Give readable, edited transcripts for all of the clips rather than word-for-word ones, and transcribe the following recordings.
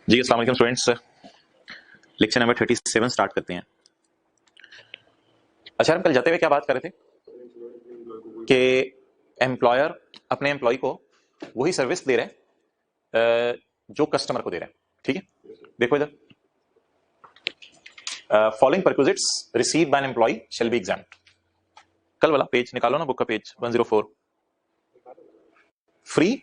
जी अस्सलाम वालेकुम students. Lecture number 37 start करते हैं। अच्छा, हम कल जाते हुए क्या बात कर रहे थे कि एम्प्लॉयर अपने एम्प्लॉय को वही सर्विस दे रहे हैं जो कस्टमर को दे रहे हैं। ठीक है, देखो इधर, following perquisites received by an employee shall be exempt. कल वाला पेज निकालो ना, बुक का पेज 104। फ्री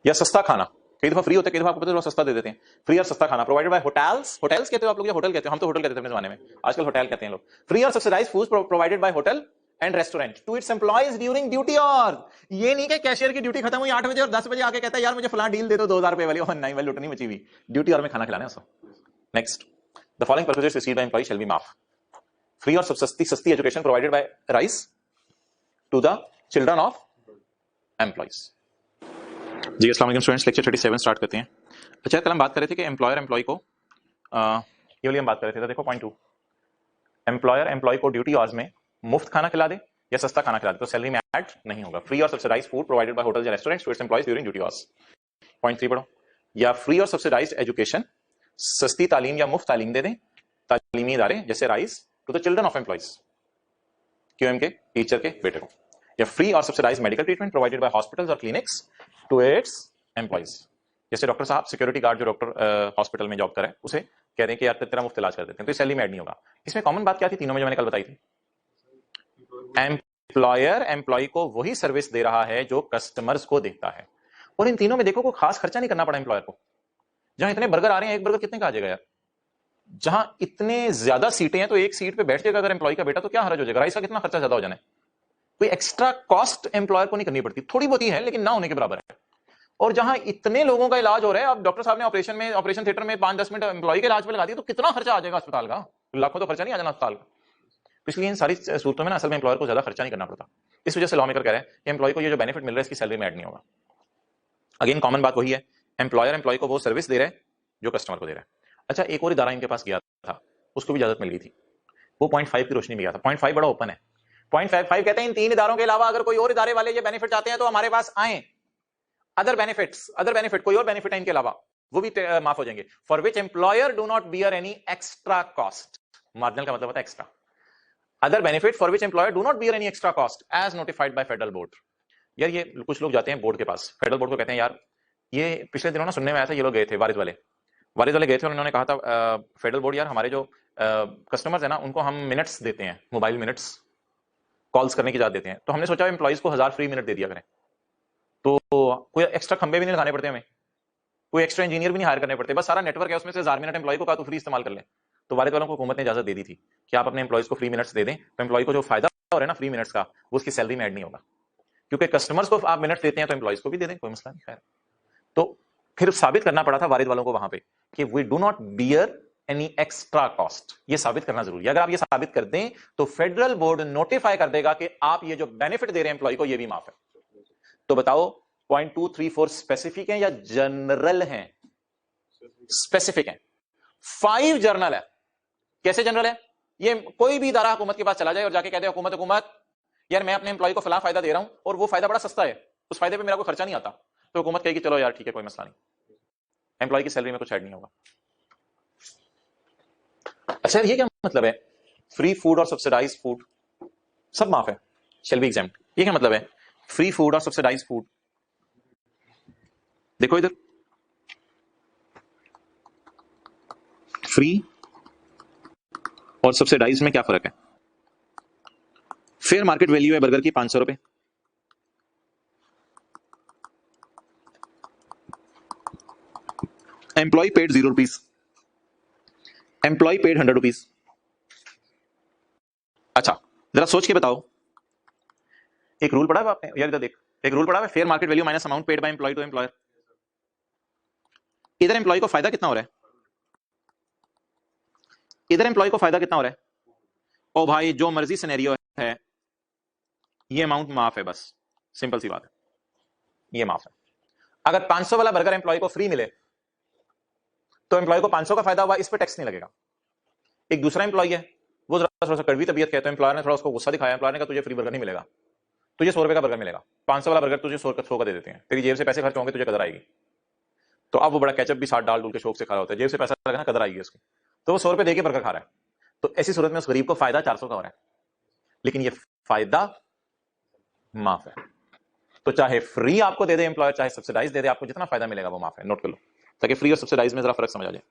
या सस्ता खाना, कई दफा फ्री होता है, कई दफा आपको पता है सस्ता दे देते हैं। फ्री और सस्ता खाना प्रोवाइडेड बाय होटल्स। होटल्स कहते हो आप लोग या होटल कहते हो? हम तो होटल कहते थे अपने जमाने में, आजकल होटल कहते हैं लोग। फ्री और subsidised food provided by hotel and restaurant to its employees during duty. और ये नहीं कि कैशियर की ड्यूटी खत्म हुई 8 बजे और 10 बजे आके कहता है यार मुझे फलां डील दे दो 2000 रुपए वाली। और नहीं भाई, लुटनी मची हुई, ड्यूटी और में खाना खिलाना है उसको। Next, the following perquisites received by employee shall be माफ। फ्री और सस्ती education provided by rice to the children of employees. जी अस्सलाम वालेकुम स्टूडेंट्स, लेक्चर 37 स्टार्ट करते हैं। अच्छा, कल हम बात कर रहे थे कि एम्प्लॉयर एम्प्लॉय को ये वाली हम बात कर रहे थे। तो देखो पॉइंट 2, एम्प्लॉयर एम्प्लॉय को ड्यूटी आवर्स में मुफ्त खाना खिला दे या सस्ता खाना खिला दे तो सैलरी में ऐड नहीं होगा। फ्री और subsidised food provided by hotels and restaurants to its employees during duty hours. Point 3 पढ़ो, या फ्री और सब्सिडाइज्ड एजुकेशन, सस्ती तालीम या मुफ्त तालीम दे दें तालीमी इदारे जैसे rice to the children of employees, क्यूएम के टीचर के बेटे को। या फ्री और subsidised medical treatment provided by hospitals और क्लिनिक्स टू इट्स एम्प्लॉइज। जैसे डॉक्टर साहब, सिक्योरिटी गार्ड जो डॉक्टर हॉस्पिटल में जॉब कर रहा है, उसे कह दें कि यार तेरा मुफ्त इलाज कर देते हैं, तो सैलरी में ऐड नहीं होगा। इसमें कॉमन बात क्या थी तीनों में जो मैंने कल बताई थी? एम्प्लॉयर एम्प्लॉय को वही सर्विस दे रहा है जो कस्टमर्स को देता है। और इन तीनों में देखो कोई खास खर्चा नहीं करना पड़ा एम्प्लॉयर को। जहां इतने बर्गर आ रहे हैं, एक बर्गर कितने का आ जाएगा यार? जहां इतने ज्यादा सीटें हैं तो एक सीट पे बैठ जाएगा अगर एम्प्लॉय का बेटा, तो क्या हर्ज हो जाएगा? राइस का कितना खर्चा ज्यादा हो जाना है। कोई एक्स्ट्रा कॉस्ट एम्प्लॉयर को नहीं करनी पड़ती, थोड़ी बहुत ही है लेकिन ना होने के बराबर है। और जहां इतने लोगों का इलाज हो रहा है, अब डॉक्टर साहब ने ऑपरेशन थिएटर में 5-10 मिनट एम्प्लॉय के इलाज पे लगा दिया तो कितना खर्चा आ जाएगा अस्पताल का? लाखों तो खर्चा नहीं आ जाना अस्पताल का। इसलिए इन सारी सूरतों में ना असल में एम्प्लॉयर को ज्यादा खर्चा नहीं करना पड़ता। इस वजह से लॉ मेकर कह रहे हैं कि एम्प्लॉय को ये जो बेनिफिट मिल रहा है इसकी सैलरी में ऐड नहीं होगा। अगेन कॉमन बात वही है, एम्प्लॉयर एम्प्लॉय को वो सर्विस दे रहे हैं जो कस्टमर को दे रहा है। अच्छा, एक और इदारा इनके पास गया था, उसको भी इजाजत मिल गई थी, वो पॉइंट 5 की रोशनी में गया था। पॉइंट 5 बड़ा ओपन है। पॉइंट 5 कहते हैं इन तीन इदारों के अलावा अगर कोई और इदारे वाले ये बेनिफिट चाहते हैं तो हमारे पास आए। अदर बेनिफिट कोई और बेनिफिट है इनके अलावा, वो भी माफ हो जाएंगे। For which employer do not bear any extra cost. Marginal का मतलब होता है extra. Other benefit for which employer do not bear any extra cost as notified by federal board. यार ये कुछ लोग जाते हैं बोर्ड के पास, फेडरल बोर्ड को कहते हैं यार, ये पिछले दिनों ना सुनने में आया था, ये लोग गए थे वारिद वाले गए थे और उन्होंने कहा था फेडरल बोर्ड यार हमारे जो कस्टमर्स है ना उनको हम मिनट्स देते हैं, मोबाइल मिनट्स कॉल्स करने की इजाजत देते हैं, तो हमने सोचा एम्प्लॉइज को 1000 फ्री मिनट दे दिया करें, तो कोई एक्स्ट्रा खंबे भी नहीं लगाने पड़ते हमें, कोई एक्स्ट्रा इंजीनियर भी नहीं हायर करने पड़ते, बस सारा नेटवर्क है उसमें से 1000 मिनट एम्प्लॉय को कहा तो फ्री इस्तेमाल कर लें। तो वारिद वालों को हुकूमत ने इजाजत दे दी थी कि आप अपने एम्प्लॉइज को फ्री मिनट्स दे दें, तो एम्प्लॉय को जो फायदा हो रहा है ना फ्री मिनट्स का, वो उसकी सैलरी में ऐड नहीं होगा, क्योंकि कस्टमर्स को आप मिनट्स देते हैं तो एम्प्लॉइज को भी दे दें, कोई मसला नहीं। खैर, तो फिर साबित करना पड़ा था वारिद वालों को वहां पे कि we do not bear any extra cost. ये साबित करना जरूरी है। अगर आप ये साबित कर दें तो फेडरल बोर्ड नोटिफाई कर देगा कि आप ये जो बेनिफिट दे रहे हैं एम्प्लॉय को ये भी माफ है। तो बताओ पॉइंट 2, 3, 4 स्पेसिफिक है या जनरल है? स्पेसिफिक है। 5 जनरल है। कैसे जनरल है? ये कोई भी इदारा हुकूमत के पास चला जाए और जाके कह दे हुकूमत यार मैं अपने एम्प्लॉय को फला फायदा दे रहा हूं और वो फायदा बड़ा सस्ता है, उस फायदे पे मेरा कोई खर्चा नहीं आता, तो हुकूमत कहेगी चलो यार ठीक है कोई मसला नहीं, एम्प्लॉय की सैलरी में कुछ ऐड नहीं होगा। अच्छा, ये क्या मतलब है? फ्री फूड और सब्सिडाइज फूड सब माफ है, शैल बी एग्जाम्प्ड। ये क्या मतलब है? फ्री फूड और सब्सिडाइज फूड, देखो इधर, फ्री और सब्सिडाइज में क्या फर्क है? फेयर मार्केट वैल्यू है बर्गर की 500 रुपए, employee paid 0 rupees, employee paid 100 rupees. अच्छा जरा सोच के बताओ, एक रूल पढ़ा है आपने यार, इधर देख, एक रूल पढ़ा है, fair market value minus amount paid by employee to employer. इधर एम्प्लॉय को फायदा कितना हो रहा है? इधर एम्प्लॉय को फायदा कितना हो रहा है? ओ भाई जो मर्जी सिनेरियो है, ये अमाउंट माफ है, बस सिंपल सी बात है, ये माफ है। अगर 500 वाला बर्गर एम्प्लॉय को फ्री मिले तो एम्प्लॉय को 500 का फायदा हुआ, इस पर टैक्स नहीं लगेगा। एक दूसरा एम्प्लॉय है, वो थोड़ा सा कड़वी तबीयत कहते हैं, एम्प्लॉयर ने थोड़ा उसको गुस्सा दिखाया, एम्प्लॉयर ने कहा तुझे फ्री बर्गर नहीं मिलेगा, तुझे 100 रुपए का बर्गर मिलेगा, 500 वाला बर्गर तुझे 100 का दे देते हैं, तेरी जेब से पैसे खर्च होंगे, तुझे कदर आएगी। तो अब वो बड़ा केचप भी साथ डाल डूल के शौक से खा रहा होता है, जेब से पैसा लगा ना, कदर आएगी उसकी, तो वो 100 रुपए देके बर्गर खा रहा है। तो ऐसी सूरत में उस गरीब को फायदा 400 का हो रहा है, लेकिन ये फायदा माफ है। तो चाहे फ्री आपको दे दे एम्प्लॉयर, चाहे सब्सिडाइज दे दे, आपको जितना फायदा मिलेगा वो माफ है। नोट कर लो, ताकि फ्री और सब्सिडाइज में जरा फर्क समझ आ जाए।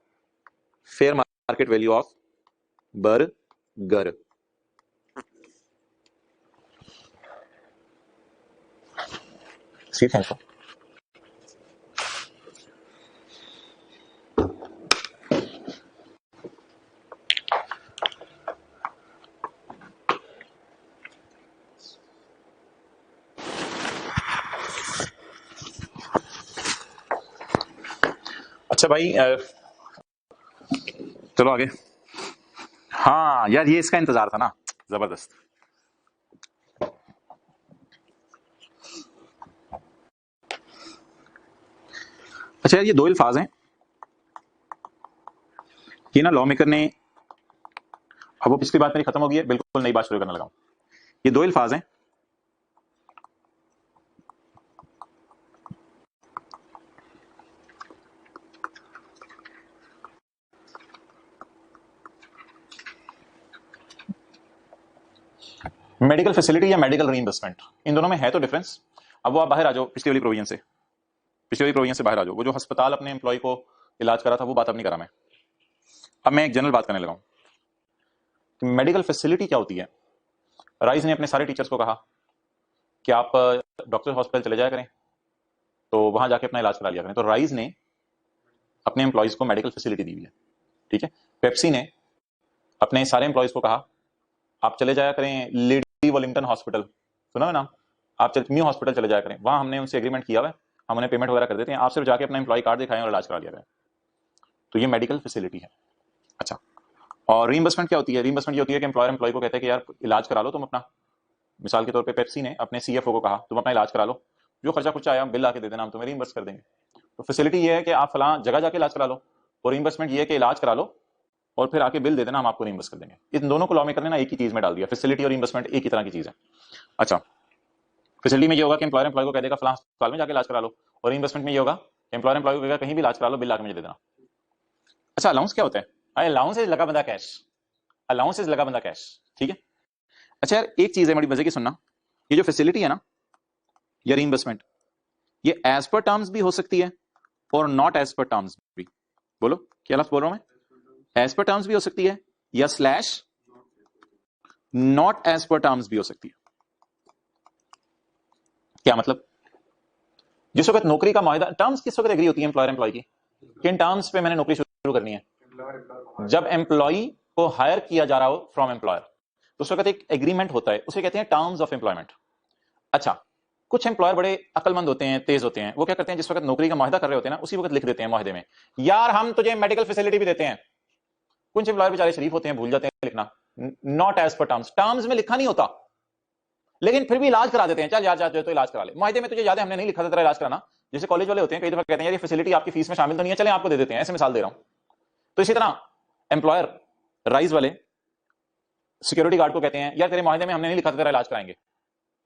Fair market value of burger, ठीक है। अच्छा भाई, चलो आगे। हाँ यार, ये इसका इंतजार था ना, जबरदस्त। अच्छा यार, ये दो अल्फाज हैं, ये ना लॉ मेकर ने, अब वो पिछली बात मेरी खत्म हो गई है, बिल्कुल नई बात शुरू करने लगा हूं। ये दो अल्फाज हैं, मेडिकल फैसिलिटी या मेडिकल रीइंबर्समेंट, इन दोनों में है तो डिफरेंस। अब वो आप बाहर आ जाओ पिछली वाली प्रोविजन से, पिछली वाली प्रोविजन से बाहर आ जाओ। वो जो अस्पताल अपने एम्प्लॉय को इलाज करा था, वो बात अब नहीं करा मैं। अब मैं एक जनरल बात करने लगा हूं। मेडिकल फैसिलिटी क्या होती है? राइस ने अपने सारे टीचर्स को कहा कि आप डॉक्टर हॉस्पिटल चले जाया करें, तो वहां जाके अपना इलाज करा लिया करें। तो राइस ने अपने एम्प्लॉयज को मेडिकल फैसिलिटी दी हुई है, ठीक है। पेप्सी ने अपने सारे एम्प्लॉयज को कहा आप चले जाया करें लेडी वेलिंगटन हॉस्पिटल, सुना है नाम, आप म्यू हॉस्पिटल चले जाया करें, वहां हमने उनसे एग्रीमेंट किया हुआ है, हम उन्हें पेमेंट वगैरह कर देते हैं, आप सिर्फ जाके अपना एम्प्लॉय कार्ड दिखाएं और इलाज करा लिया करें। तो ये मेडिकल फैसिलिटी है। अच्छा, और रीइंबर्समेंट क्या होती है? रीइंबर्समेंट ये होती है कि एम्प्लॉयर एम्प्लॉय को कहते हैं कि यार इलाज करा लो तुम अपना। मिसाल के तौर पे पेप्सी ने अपने सीएफओ को कहा तुम अपना इलाज करा लो, जो खर्चा कुछ आया बिल आके दे देना, हम तुम्हें रीइंबर्स कर देंगे। तो फैसिलिटी ये है कि आप फलां जगह जाके इलाज करा लो, और रीइंबर्समेंट ये है कि इलाज करा लो और फिर आके बिल दे देना, हम आपको रीइंबर्स कर देंगे। इन दोनों को लॉ मेकर ने ना एक ही चीज में डाल दिया, फैसिलिटी और रीइंबर्समेंट एक ही तरह की चीज है। अच्छा, फैसिलिटी में ये होगा कि एम्प्लॉयर एम्प्लॉय को कह देगा फलां अस्पताल में जाके इलाज करा लो, और रीइंबर्समेंट में ये होगा एम्प्लॉयर एम्प्लॉय को कहेगा कहीं भी इलाज करा लो, बिल आके मुझे दे देना। अच्छा, अलाउंस क्या होता है? अलाउंस इज लगा बंदा कैश, अलाउंस इज लगा बंदा कैश, ठीक है। अच्छा यार, एक चीज है बड़ी मजे की, सुनना, ये जो फैसिलिटी है ना या रीइंबर्समेंट, ये एज पर टर्म्स भी हो सकती है और नॉट एज पर टर्म्स भी। बोलो क्या लफ्ज बोल रहा हूं मैं? एज पर टर्म्स भी हो सकती है या slash not as per terms भी हो सकती है। क्या मतलब? जिस वक्त नौकरी का माहिदा, टर्म्स किस वक्त एग्री होती है एम्प्लॉयर एम्प्लॉय की? किन टर्म्स पे मैंने नौकरी शुरू करनी है? जब एम्प्लॉय को हायर किया जा रहा हो फ्रॉम एम्प्लॉयर, तो उस वक्त एक एग्रीमेंट होता है, उसे कहते हैं टर्म्स ऑफ एम्प्लॉयमेंट। अच्छा, कुछ एम्प्लॉयर बड़े अकलमंद होते हैं, तेज होते हैं, वो क्या करते हैं, जिस वक्त नौकरी का माहिदा कर रहे होते हैं ना, उसी वक्त लिख देते हैं माहिदे में, यार हम तुझे मेडिकल फैसिलिटी भी देते हैं। कुछ एम्प्लॉयर बेचारे शरीफ होते हैं, भूल जाते हैं लिखना, not as per terms, terms में लिखा नहीं होता, लेकिन फिर भी इलाज करा देते हैं, चल यार जा तो इलाज करा ले। माहिदे में तुझे याद है हमने नहीं लिखा था तेरा इलाज कराना। जैसे कॉलेज वाले होते हैं, कई दफा कहते हैं यार ये फैसिलिटी आपकी फीस में शामिल तो नहीं है, चले आपको दे देते हैं, ऐसे मिसाल दे रहा हूं। तो इसी तरह एम्प्लॉयर राइज वाले सिक्योरिटी गार्ड को कहते हैं यार तेरे माहिदे में हमने नहीं लिखा था तेरा इलाज कराएंगे,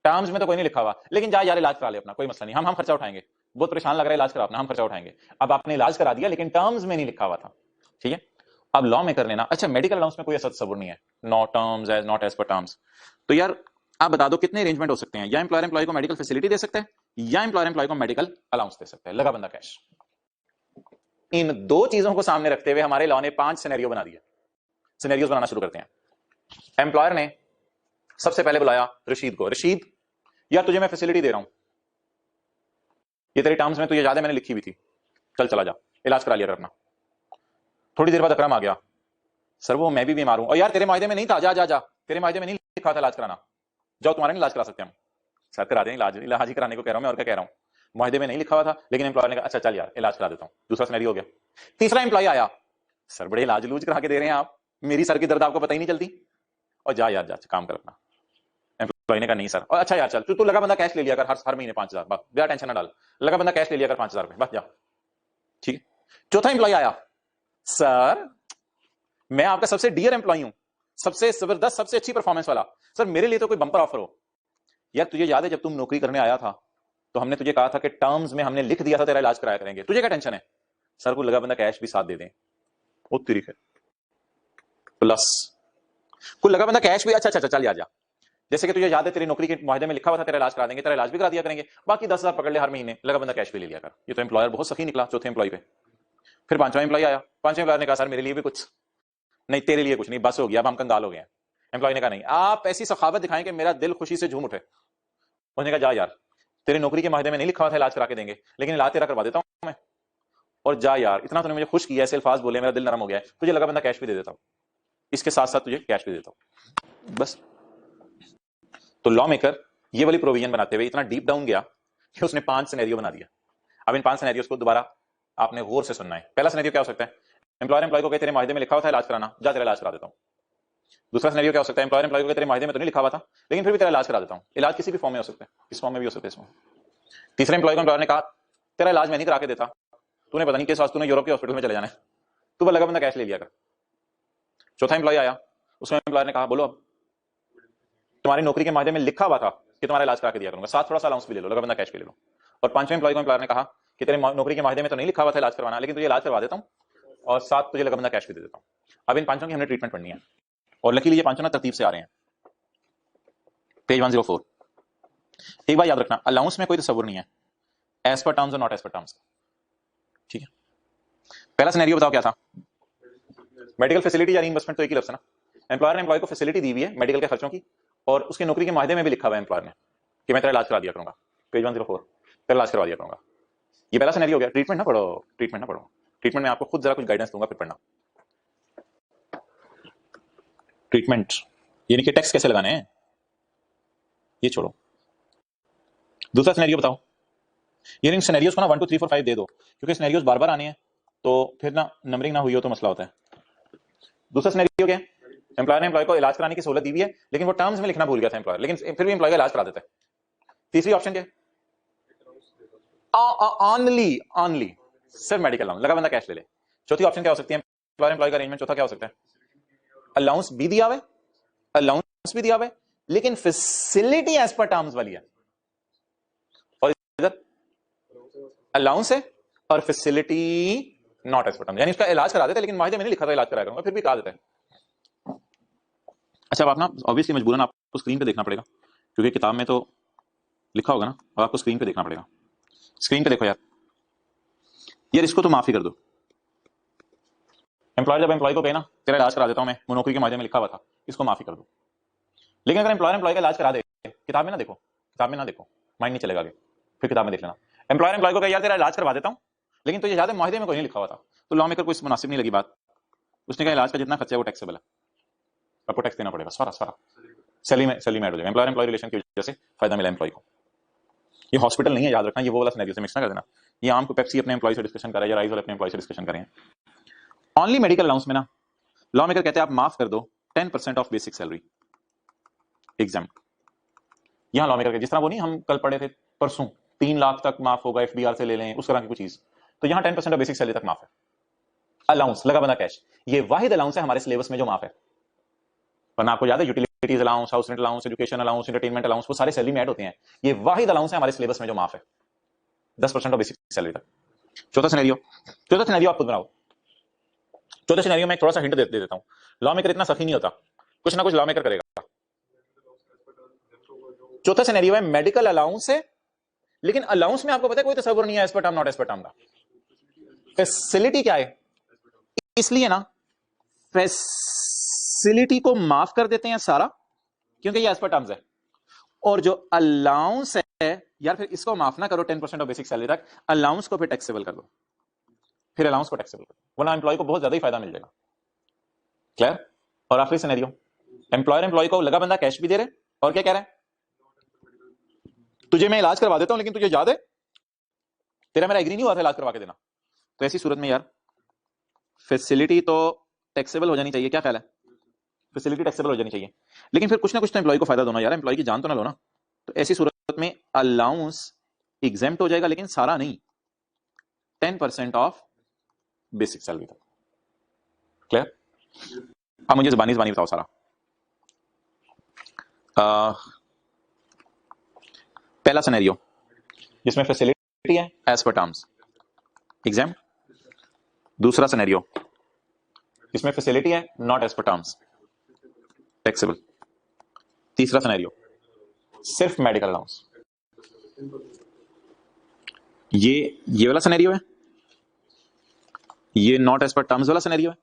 टर्म्स में तो कोई नहीं लिखा हुआ, लेकिन जा यार इलाज करा ले अपना, कोई मसला नहीं, हम खर्चा उठाएंगे, बहुत परेशान लग रहा है इलाज करा अपना, हम खर्चा उठाएंगे। अब आपने इलाज करा दिया, लेकिन टर्म्स में नहीं लिखा हुआ था, ठीक है। अब लॉ में कर लेना, अच्छा मेडिकल अलाउंस में कोई ऐसा तस्वुर नहीं है, not terms as not as per terms. तो यार आप बता दो कितने अरेंजमेंट हो सकते हैं? या एम्प्लॉयर एम्प्लॉय को मेडिकल फैसिलिटी दे सकता है, या एम्प्लॉयर एम्प्लॉय को मेडिकल अलाउंस दे सकता है, लगा बंदा कैश। इन दो चीजों को सामने रखते हुए हमारे लॉ ने 5 सिनेरियो बना दिए। सिनेरियोस बनाना शुरू करते हैं। एम्प्लॉयर ने सबसे पहले बुलाया रशीद को, रशीद यार तुझे मैं फैसिलिटी दे रहा हूं, ये तेरे टर्म्स में तुझे याद है मैंने लिखी हुई थी, चल चला जा इलाज करा लिया कर अपना। थोड़ी देर बाद अकरम आ गया, सर वो मैं भी बीमार हूं, और यार तेरे मायदे में नहीं था, जा जा जा, तेरे मायदे में नहीं लिखा था इलाज कराना, जाओ तुम्हारा नहीं इलाज करा सकते हम। सर करा दें इलाज, इलाज ही कराने को कह रहा हूं मैं, और क्या कह रहा हूं, मायदे में नहीं लिखा हुआ था, लेकिन एम्प्लॉयर ने कहा अच्छा चल यार इलाज करा देता हूं। दूसरा सिनेरियो हो गया। तीसरा एम्प्लॉय आया, सर बड़े इलाज लूज करा के दे रहे हैं आप, मेरी सर की दर्द आपको पता ही नहीं चलती, और जा यार जा काम कर अपना। एम्प्लॉय ने कहा नहीं सर, और अच्छा यार चल तू लगा बंदा कैश ले लिया कर हर महीने 5000, बस बिना टेंशन ना डाल, लगा बंदा कैश ले लिया कर 5000 रुपए, बस जा, ठीक है। चौथा एम्प्लॉय आया, सर मैं आपका सबसे डियर एम्प्लॉय हूं, सबसे जबरदस्त सबसे अच्छी परफॉर्मेंस वाला, सर मेरे लिए तो कोई बंपर ऑफर हो। यार तुझे याद है जब तुम नौकरी करने आया था तो हमने तुझे कहा था कि टर्म्स में हमने लिख दिया था तेरा इलाज कराया करेंगे, तुझे क्या टेंशन है, सर को लगा बंदा कैश भी साथ दे दें, वो तरीका प्लस कुल लगा बंदा कैश भी। अच्छा अच्छा चल जा, जैसे कि तुझे याद है तेरी नौकरी के मुआहदे में लिखा हुआ था तेरा इलाज करा देंगे, तेरा इलाज भी करा दिया करेंगे, बाकी 10,000 पकड़ ले हर महीने, लगा बंदा कैश भी ले लिया कर। ये तो एम्प्लॉयर बहुत सखी निकला चौथे एम्प्लॉय पे। फिर पांचवा एम्प्लॉय आया, पांचवें एम्प्लॉयर ने कहा सर मेरे लिए भी कुछ नहीं, तेरे लिए कुछ नहीं, बस हो गया, अब हम कंगाल हो गए हैं। एम्प्लॉय ने कहा नहीं, आप ऐसी सखावत दिखाएं कि मेरा दिल खुशी से झूम उठे। उसने कहा जा यार, तेरी नौकरी के मुआहदे में नहीं लिखा हुआ था इलाज करा के देंगे, लेकिन इलाज तेरा करवा देता हूं मैं, और जा यार, इतना तूने मुझे खुश किया, ऐसे अल्फाज बोले, मेरा दिल नरम हो गया है, तुझे लगा बंदा कैश भी दे देता हूं, इसके साथ साथ तुझे कैश भी दे देता हूं बस। तो लॉ मेकर ये वाली प्रोविजन बनाते हुए इतना डीप डाउन गया कि उसने 5 सिनेरियो बना दिया। अब इन 5 सिनेरियोस को दोबारा आपने गौर से सुनना है। पहला सिनेरियो क्या हो सकता है, एम्प्लॉयर एम्प्लॉय को कहे तेरे मुआहदे में लिखा हुआ था इलाज कराना, जा तेरा इलाज करा देता हूं। दूसरा सिनेरियो क्या हो सकता है, एम्प्लॉयर एम्प्लॉय को तेरे मुआहदे में तो नहीं लिखा हुआ था, लेकिन फिर भी तेरा इलाज करा देता हूं। इलाज किसी भी फॉर्म में हो सकता है, इस फॉर्म में भी हो सकता है, इसमें। तीसरे एम्प्लॉय को एम्प्लॉयर ने कहा तेरा इलाज मैं नहीं करा के देता, तूने पता नहीं किस वास्ते तूने यूरोप के हॉस्पिटल में चले जाना है, तू लगा बंदा कैश ले लिया कर। चौथा एम्प्लॉय आया, उसमें एम्प्लॉयर ने कहा बोलो अब तुम्हारी नौकरी के मुआहदे में लिखा हुआ था कि तुम्हारा इलाज करा के दिया करूंगा, साथ थोड़ा सा अलाउंस भी ले लो, लगा बंदा कैश भी ले लो। और पांचवें एम्प्लॉय को एम्प्लॉयर ने कहा कि तेरे नौकरी के मुआहदे में तो नहीं लिखा हुआ था इलाज करवाना, लेकिन तुझे इलाज करवा देता हूं और साथ तुझे लगा बंदा कैश भी दे देता हूं। अब इन पांचों की हमने ट्रीटमेंट पढ़नी है, और लकीली ये पांचों ना तरतीब से आ रहे हैं। पेज 104। एक बात याद रखना, अलाउंस में कोई तस्वुर नहीं है, एज पर टर्म्स और नॉट एज पर टर्म्स, ठीक है। पहला सिनेरियो बताओ क्या था, मेडिकल फैसिलिटी या रीइंबर्समेंट, तो एक ही लफ्ज है ना। एम्प्लॉयर ने एम्प्लॉय को फैसिलिटी दी हुई है मेडिकल के खर्चों की, और उसके नौकरी के मुआहदे में भी लिखा हुआ है एम्प्लॉयर ने कि मैं तेरा इलाज करा दिया करूंगा, पेज 104, तेरा इलाज करवा दिया करूंगा। ये पहला सिनेरियो हो गया। ट्रीटमेंट ना पढ़ो, ट्रीटमेंट ना पढ़ो, ट्रीटमेंट में आपको खुद जरा कुछ गाइडेंस दूंगा फिर पढ़ना। ट्रीटमेंट यानी कि टैक्स कैसे लगाने हैं, ये छोड़ो। दूसरा सिनेरियो बताओ, ये इन सिनेरियोस को ना 1 2 3 4 5 दे दो, क्योंकि सिनेरियोस बार बार आने हैं, तो फिर ना नंबरिंग ना हुई हो तो मसला होता है। दूसरा सिनेरियो क्या है, एम्प्लॉयर ने एम्प्लॉय को इलाज कराने की सहूलत दी हुई है, लेकिन वो टर्म्स में लिखना भूल गया था एम्प्लॉयर, लेकिन फिर भी एम्प्लॉय का इलाज करा देता है। तीसरी ऑप्शन क्या है, ऑनली ऑनली सिर्फ मेडिकल अलाउंस, लगा बंदा कैश ले ले। चौथी ऑप्शन क्या हो सकती है, एम्प्लॉयर एम्प्लॉय का अरेंजमेंट चौथा क्या हो सकता है, अलाउंस भी दिया हुआ है, अलाउंस भी दिया हुआ है, लेकिन फैसिलिटी एज पर टर्म्स वाली है, और इधर अलाउंस है और facility not as per terms, यानी उसका इलाज करा देते, लेकिन मुआहदे में नहीं लिखा था इलाज कराया करूंगा, फिर भी करा देता है। अच्छा, अब आप ना ऑब्वियसली मजबूरन आपको स्क्रीन पे देखना पड़ेगा, क्योंकि किताब में तो लिखा होगा ना, और आपको स्क्रीन पे देखना पड़ेगा। स्क्रीन पे देखो यार, इसको तो माफी कर दो। एम्प्लॉयर जब एम्प्लॉय को कहे ना तेरा इलाज करा देता हूं मैं, नौकरी के माध्यम में लिखा हुआ था, इसको माफी कर दो। लेकिन अगर एम्प्लॉयर एम्प्लॉय का इलाज करा दे, किताब में ना देखो, किताब में ना देखो, माइंड नहीं चलेगा आगे, फिर किताब में देख लेना। एम्प्लॉयर एम्प्लॉय को कहे यार तेरा इलाज करवा देता हूं, लेकिन तुझे याद है मुआहदे में कोई नहीं लिखा हुआ था, तो लॉ मेकर को इस मुनासिब नहीं लगी बात, उसने कहा इलाज का जितना खर्चा है वो टैक्सेबल है, आपको टैक्स देना पड़ेगा सारा सैलरी में ऐड हो जाएगा। एम्प्लॉयर एम्प्लॉय रिलेशन की वजह से फायदा मिला एम्प्लॉय को। ये हॉस्पिटल नहीं है, याद रखना, ये वो वाला सिनेरियो से मिक्स ना कर देना। ये आम को पेप्सी अपने एम्प्लॉय से डिस्कशन कर रहा है, या राइस वाले अपने एम्प्लॉय से डिस्कशन करें। ओनली मेडिकल अलाउंस में ना लॉ मेकर कहते हैं आप माफ कर दो 10% ऑफ बेसिक सैलरी एग्जाम। यहां लॉ मेकर के जिस तरह वो नहीं हम कल पढ़े थे परसों 3 लाख तक माफ होगा एफडीआर से ले लें, उस तरह की कुछ चीज, तो यहां 10% ऑफ बेसिक सैलरी तक माफ है। अलाउंस लगा बंदा कैश, ये वाहिद अलाउंस है हमारे सिलेबस में जो माफ है, वरना आपको याद है utilities allowance, house rent allowance, education allowance, entertainment allowance, वो सारे सैलरी में ऐड होते हैं। ये वाहिद अलाउंस है हमारे सिलेबस में जो माफ है, 10% ऑफ बेसिक सैलरी तक। चौथा सिनेरियो आप खुद बनाओ। चौथे सिनेरियो में थोड़ा सा हिंट दे देता हूं, लॉ मेकर इतना सखी नहीं होता, कुछ ना कुछ लॉ मेकर करेगा। चौथा सिनेरियो है मेडिकल अलाउंस है, लेकिन अलाउंस में आपको पता है कोई तस्वर नहीं है as per term not as per term का। फैसिलिटी क्या है, इसलिए ना फैसिलिटी को माफ कर देते हैं सारा, क्योंकि ये एज पर टर्म्स है, और जो अलाउंस है यार फिर इसको माफ ना करो 10% ऑफ बेसिक सैलरी तक, अलाउंस को फिर टैक्सेबल कर दो, फिर अलाउंस को टैक्सेबल कर दो, वरना एम्प्लॉय को बहुत ज्यादा ही फायदा मिल जाएगा। क्लियर। और आखिरी सिनेरियो, एम्प्लॉयर एम्प्लॉय को लगा बंदा कैश भी दे रहे, और क्या कह रहे हैं, तुझे मैं इलाज करवा देता हूं, लेकिन तुझे याद है तेरा मेरा एग्री नहीं हुआ था इलाज करवा के देना। तो ऐसी सूरत में यार फैसिलिटी तो टैक्सेबल हो जानी चाहिए, क्या ख्याल है, फैसिलिटी टैक्सेबल हो जानी चाहिए, लेकिन फिर कुछ ना कुछ तो एम्प्लॉय को फायदा दो ना यार, एम्प्लॉय की जान तो ना लो ना। तो ऐसी सूरत में अलाउंस एग्जेम्प्ट हो जाएगा, लेकिन सारा नहीं, 10% ऑफ बेसिक सैलरी तक। क्लियर। अब मुझे ज़बानी बताओ सारा। पहला सिनेरियो जिसमें फैसिलिटी है एज पर टर्म्स एग्जाम, दूसरा सिनेरियो, इसमें फैसिलिटी है, not as per terms, taxable. तीसरा सिनेरियो, सिर्फ मेडिकल अलाउंस। ये वाला सिनेरियो है, ये नॉट एज पर टर्म्स वाला सिनेरियो है,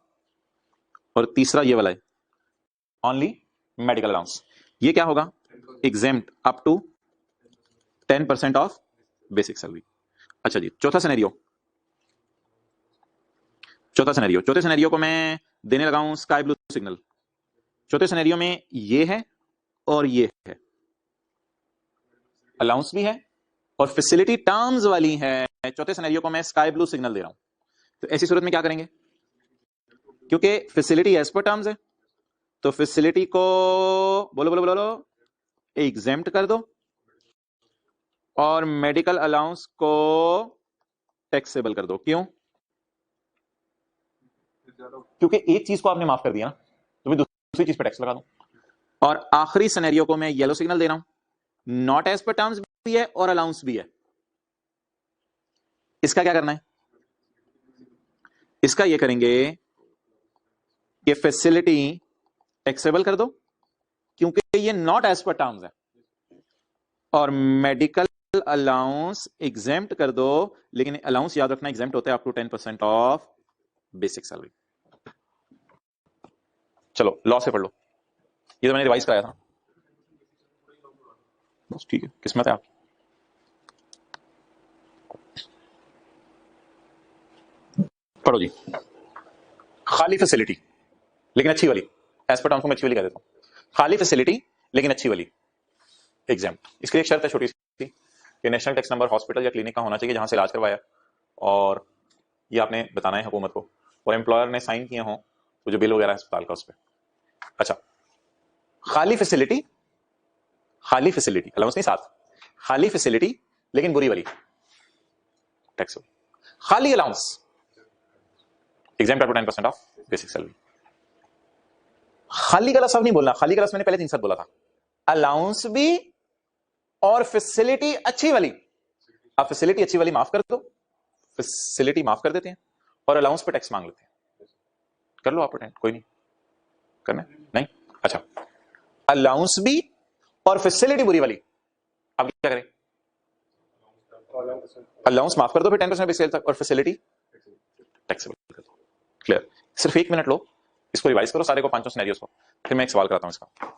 और तीसरा ये वाला है, ओनली मेडिकल अलाउंस। ये क्या होगा? Exempt up to 10% of basic salary. अच्छा जी, चौथा सिनेरियो, चौथे सिनेरियो को मैं देने लगा हूं स्काई ब्लू सिग्नल। चौथे सिनेरियो में ये है और ये है, अलाउंस भी है और फैसिलिटी टर्म्स वाली है। चौथे सिनेरियो को मैं स्काई ब्लू सिग्नल दे रहा हूं। तो ऐसी सूरत में क्या करेंगे? क्योंकि फैसिलिटी एज पर टर्म्स है, तो फैसिलिटी को बोलो बोलो बोलो एग्जेम्प्ट कर दो और मेडिकल अलाउंस को टैक्सेबल कर दो। क्यों? क्योंकि एक चीज को आपने माफ कर दिया ना, तो मैं दूसरी चीज पर टैक्स लगा दूं। और आखिरी सिनेरियो को मैं येलो सिग्नल दे रहा हूं, नॉट एज पर टर्म्स भी है और अलाउंस भी है। इसका क्या करना है? इसका ये करेंगे कि फैसिलिटी टैक्सेबल कर दो क्योंकि ये नॉट एज पर टर्म्स है, और मेडिकल अलाउंस एग्जेम्प्ट कर दो, लेकिन अलाउंस याद रखना एग्जेम्प्ट होता है up to 10% of basic salary. चलो लॉ से पढ़ लो, ये तो मैंने रिवाइज कराया था, बस ठीक है, किस्मत है आपकी। पढ़ो जी, खाली फैसिलिटी लेकिन अच्छी वाली, एज पर टर्म्स को मैं अच्छी वाली कह देता हूं, खाली फैसिलिटी लेकिन अच्छी वाली एग्जाम्प्ट। इसके लिए एक शर्त है छोटी सी कि नेशनल टैक्स नंबर हॉस्पिटल या क्लिनिक का होना चाहिए जहां से इलाज करवाया, और ये आपने बताना है हुकूमत को, और एम्प्लॉयर ने साइन किए हों तो जो बिल वगैरह है अस्पताल का उस पर। अच्छा, खाली फैसिलिटी अलाउंस नहीं साथ, खाली फैसिलिटी लेकिन बुरी वाली टैक्स, खाली allowance exempt up to 10% of basic salary. खाली का लफ्ज नहीं बोलना, खाली का लफ्ज मैंने पहले 3 साथ बोला था, अलाउंस भी और फैसिलिटी अच्छी वाली। आप फैसिलिटी अच्छी वाली माफ कर दो, फैसिलिटी माफ कर देते हैं और अलाउंस पे टैक्स मांग लेते हैं। कर लो आप अटेंड, कोई नहीं करना नहीं। अच्छा, अलाउंस भी और फैसिलिटी बुरी वाली, अब क्या करें? अलाउंस माफ कर दो फिर 10% बेसिक तक, और फैसिलिटी टैक्सेबल कर दो। क्लियर? सिर्फ 1 मिनट लो, इसको रिवाइज करो सारे को, 5 सिनेरियोस को, फिर मैं एक सवाल कराता हूं इसका।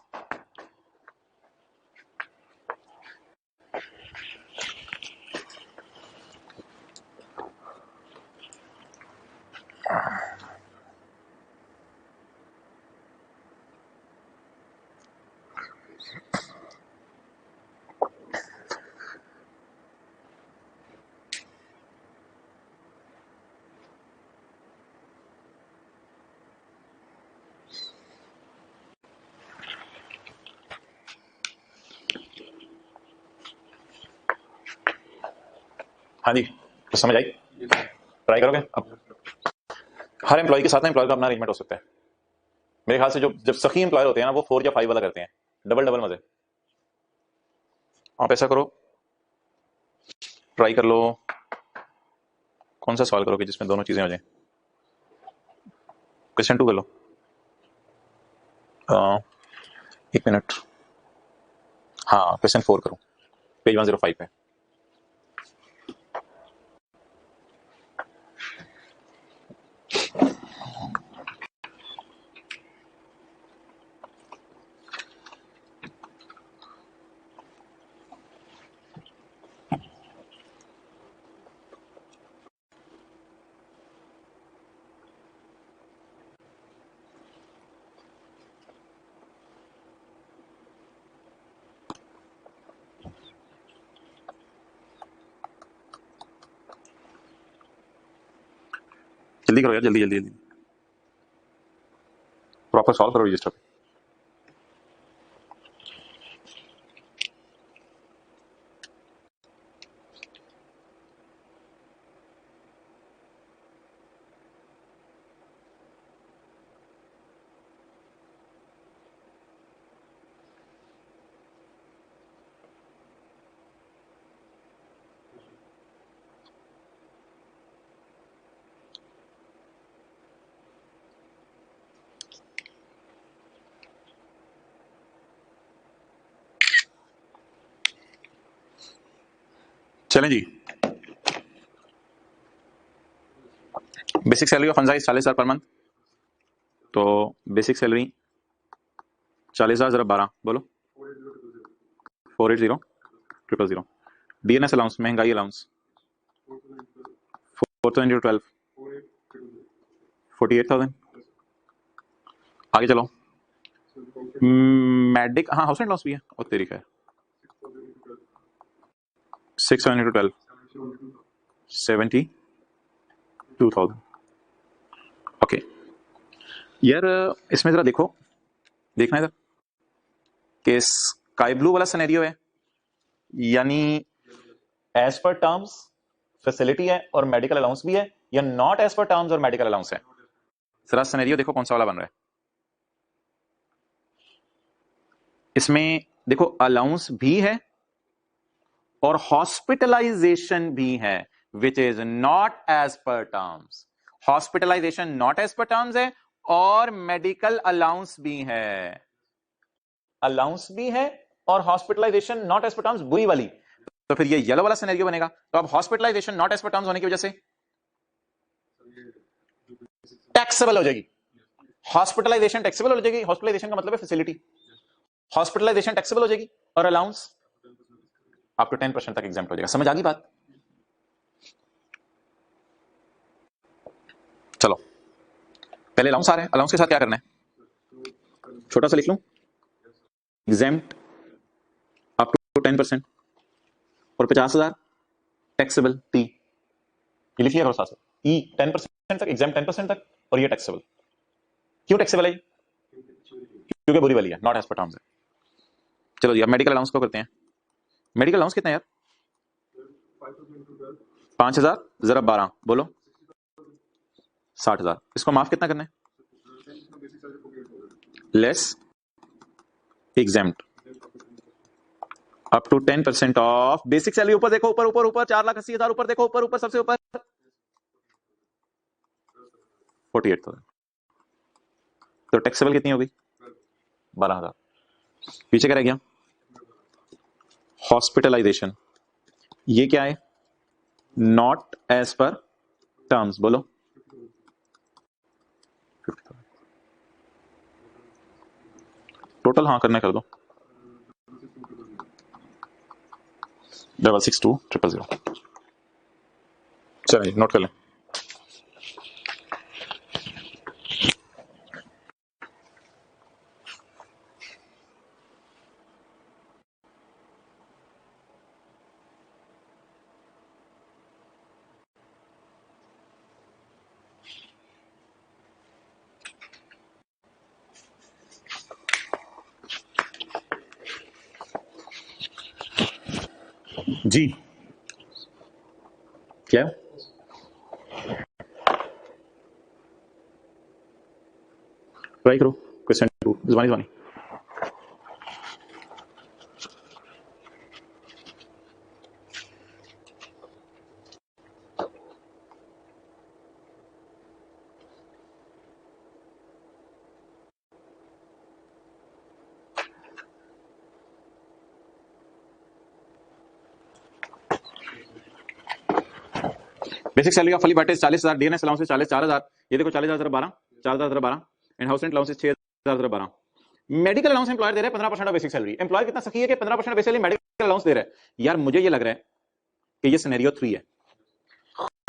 हाँ जी, तो समझ आई? ट्राई करोगे? अब हर एम्प्लॉय के साथ ना एम्प्लॉय का अपना अरेंजमेंट हो सकता है। मेरे ख्याल से जो जब सखी एम्प्लॉयर होते हैं ना, वो 4 या 5 वाला करते हैं, डबल डबल मजे। आप ऐसा करो, ट्राई कर लो, कौन सा सवाल करोगे जिसमें दोनों चीजें हो जाए? क्वेश्चन 2 कर लो। 1 मिनट, हाँ क्वेश्चन 4 करो, पेज 105 पे। जल्दी करो यार, जल्दी जल्दी जल्दी, प्रॉपर सॉल्व करो रजिस्टर पे। चलें जी, बेसिक सैलरी ऑफ फंजा 40,000 पर मंथ, तो बेसिक सैलरी 40,000 जरा 12 बोलो 480,000 डीएनएस अलाउंस, महंगाई अलाउंस 4,012 48,000। आगे चलो, मेडिक, हाँ हाउस रेंट अलाउंस भी है, और तरीका है 6,712 72,000। ओके यार, इसमें जरा देखो, देखना इधर कि स्काई ब्लू वाला सिनेरियो है, यानी एज पर टर्म्स फैसिलिटी है और मेडिकल अलाउंस भी है, या नॉट एज पर टर्म्स और मेडिकल अलाउंस है। जरा सिनेरियो देखो कौन सा वाला बन रहा है। इसमें देखो अलाउंस भी है और हॉस्पिटलाइजेशन भी है, which is not as per terms. Hospitalisation not as per terms है और मेडिकल अलाउंस भी है, अलाउंस भी है और hospitalisation not as per terms बुरी वाली। तो फिर ये येलो वाला सिनेरियो बनेगा। तो अब hospitalisation not as per terms होने की वजह से टैक्सेबल हो जाएगी। हॉस्पिटलाइजेशन टैक्सेबल हो जाएगी, हॉस्पिटलाइजेशन का मतलब है फैसिलिटी, हॉस्पिटलाइजेशन टैक्सेबल हो जाएगी और अलाउंस अप टू 10% तक एग्जाम्प्ट हो जाएगा। समझ आ गई बात? चलो पहले अलाउंस आ रहे हैं, अलाउंस के साथ क्या करना है, छोटा सा लिख लूं, एग्जाम्प्ट अप टू 10% और 50,000 टैक्सेबल टी, ये लिखिए करो साथ ई 10% तक, एग्जाम 10% तक, और ये टैक्सेबल। क्यों टैक्सेबल है? क्योंकि बुरी वाली है, नॉट एज पर टर्म्स है। चलो जी, अब मेडिकल अलाउंस को करते हैं। मेडिकल अलाउंस कितना है यार? 5,000 जरा 12 बोलो 60,000। इसको माफ कितना करना है? Less exempt up to 10% of basic salary. ऊपर देखो, ऊपर ऊपर ऊपर 4,80,000, ऊपर देखो, ऊपर ऊपर सबसे ऊपर 48,000। तो टैक्सेबल कितनी होगी? 12,000। पीछे क्या रह गया? हॉस्पिटलाइजेशन, ये क्या है? नॉट एज पर टर्म्स, बोलो 50,000। टोटल हाँ करने कर दो 662,000। चलिए नोट कर लें। जी क्या है? ट्राई करो क्वेश्चन 2 जबानी। बेसिक सैलरी ऑफ फली बैटेज 40,000, डीएनएस अलाउंस 40, 4,000। ये देखो 40,000 12, 4,000 12, and house rent allowance 6,000 12। Medical allowance employer दे रहे हैं 15% ऑफ बेसिक सैलरी। एम्प्लॉयर कितना सखी है कि 15% बेसिक सैलरी मेडिकल अलाउंस दे रहा है। यार मुझे ये लग रहा है कि ये सिनेरियो 3 है,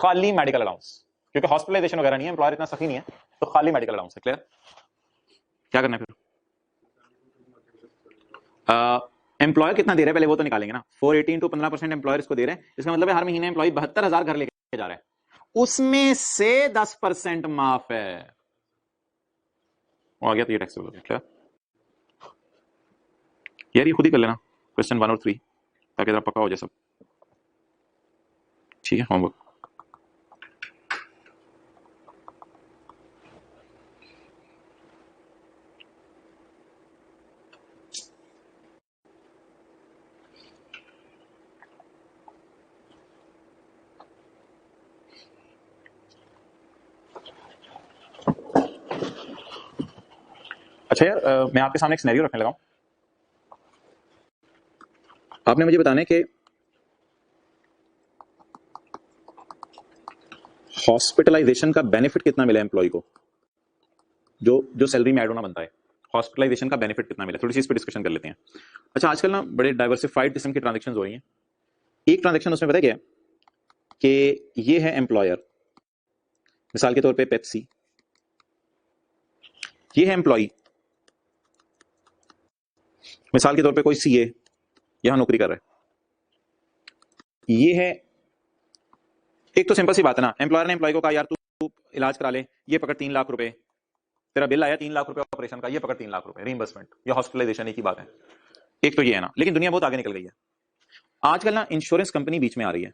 खाली मेडिकल अलाउंस, क्योंकि हॉस्पिटलाइजेशन वगैरह नहीं है, एम्प्लॉयर इतना सखी नहीं है, तो खाली मेडिकल अलाउंस है। क्लियर? क्या करना है फिर? एम्प्लॉयर कितना दे रहा है पहले वो तो निकालेंगे ना। 418 टू 15% एम्प्लॉयर इसको दे रहे हैं, इसका मतलब है हर महीने एम्प्लॉय 72,000 घर लेके जा रहा है, उसमें से 10% माफ है। आ गया तो ये टैक्सेबल हो गया। क्लियर? यार ये खुद ही कर लेना क्वेश्चन 1 और 3 ताकि जरा पक्का हो जाए सब। ठीक है, होमवर्क। अच्छा यार, मैं आपके सामने एक सिनेरियो रखने लगा हूं। आपने मुझे बताना है कि हॉस्पिटलाइजेशन का बेनिफिट कितना मिला एम्प्लॉय को, जो जो सैलरी में ऐड होना बनता है, हॉस्पिटलाइजेशन का बेनिफिट कितना मिला, थोड़ी सी इस पर डिस्कशन कर लेते हैं। अच्छा, आजकल ना बड़े डाइवर्सिफाइड किस्म की ट्रांजेक्शन हो रही हैं। एक ट्रांजेक्शन उसमें पता है क्या है? कि ये है एम्प्लॉयर, मिसाल के तौर पे पेप्सी, ये है एम्प्लॉय, मिसाल के तौर पे कोई सीए यहां नौकरी कर रहा है। ये है, एक तो सिंपल सी बात है ना, एम्प्लॉयर ने एम्प्लॉय को कहा यार तू इलाज करा ले, ये पकड़ 3 लाख रुपए, तेरा बिल आया 3 लाख रुपए ऑपरेशन का, ये पकड़ 3 लाख रुपए रीइंबर्समेंट या हॉस्पिटलाइजेशन, एक ही बात है। एक तो ये है ना, लेकिन दुनिया बहुत आगे निकल गई है आजकल ना, इंश्योरेंस कंपनी बीच में आ रही है,